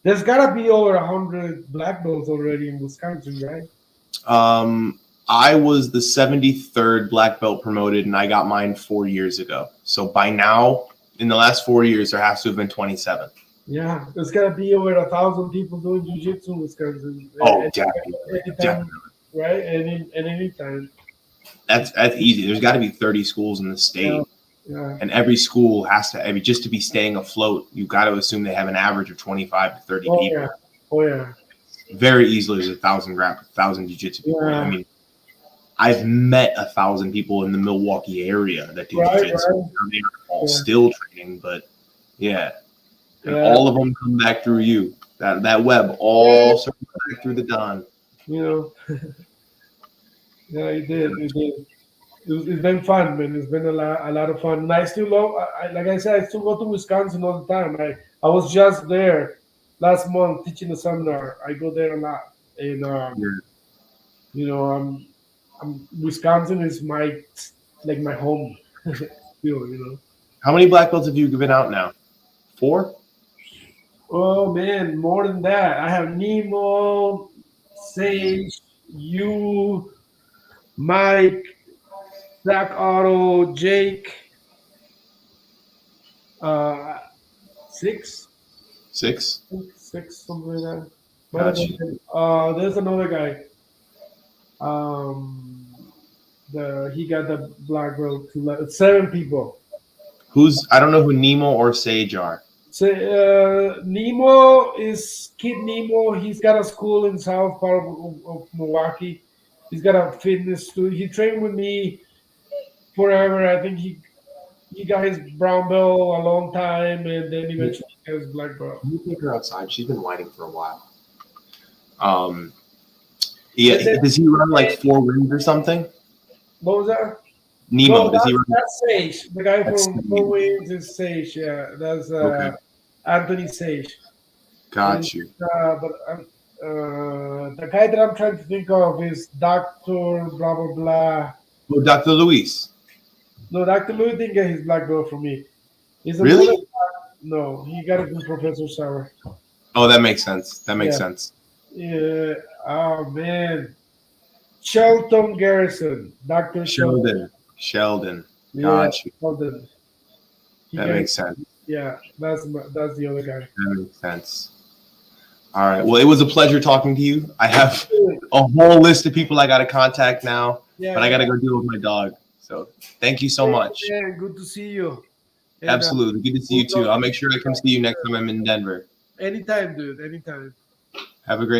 There's gotta be over 100 black belts already in Wisconsin, right? I was the 73rd black belt promoted, and I got mine 4 years ago. So by now, in the last 4 years, there has to have been 27. Yeah, there's gotta be over 1,000 people doing jiu-jitsu in Wisconsin. Oh, definitely. Right? Anytime. That's easy. There's got to be 30 schools in the state. Yeah. And every school has to, I mean, just to be staying afloat, you've got to assume they have an average of 25 to 30 people. Yeah. Oh, yeah. Very easily there's 1,000 jiu-jitsu people. Yeah. I mean, I've met 1,000 people in the Milwaukee area that do jiu-jitsu. Right. They're all still training, but and all of them come back through you. That web all circles back through the Don. You know. Yeah, it did. It's been fun, man. It's been a lot of fun. And I still love, like I said, I still go to Wisconsin all the time. I was just there last month teaching a seminar. I go there a lot, and you know, Wisconsin is my home. Still, you know. How many black belts have you given out now? 4? Oh man, more than that. I have Nemo, Sage, you, Mike, Zach Otto, Jake. 6, something like that. Gotcha. There's another guy. He got the black belt. 7 people. I don't know who Nemo or Sage are. So Nemo is Kid Nemo. He's got a school in south part of Milwaukee. He's got a fitness studio. He trained with me forever. I think he got his brown belt a long time, and then eventually got his black belt. Can you take her outside? She's been whining for a while. Does he run like 4 wins or something? What was that? Nemo, no, does he run? That's Sage. The guy from 4 Wins is Sage. Yeah, that's Anthony Sage. Got you. But the guy that I'm trying to think of is Dr. blah, blah, blah. Oh, Dr. Luis. No, Dr. Luis didn't get his black belt from me. Really? No, he got it from Professor Sauer. Oh, that makes sense. That makes sense. Yeah. Oh, man. Shelton Garrison. Dr. Sheldon. Got you. Sheldon. That makes sense. Yeah, that's the other guy. That makes sense. All right. Well, it was a pleasure talking to you. I have a whole list of people I got to contact now, but I got to go deal with my dog. So thank you so much. Yeah, good to see you. And, absolutely. Good to see you too. I'll make sure I come see you next time I'm in Denver. Anytime, dude. Anytime. Have a great night.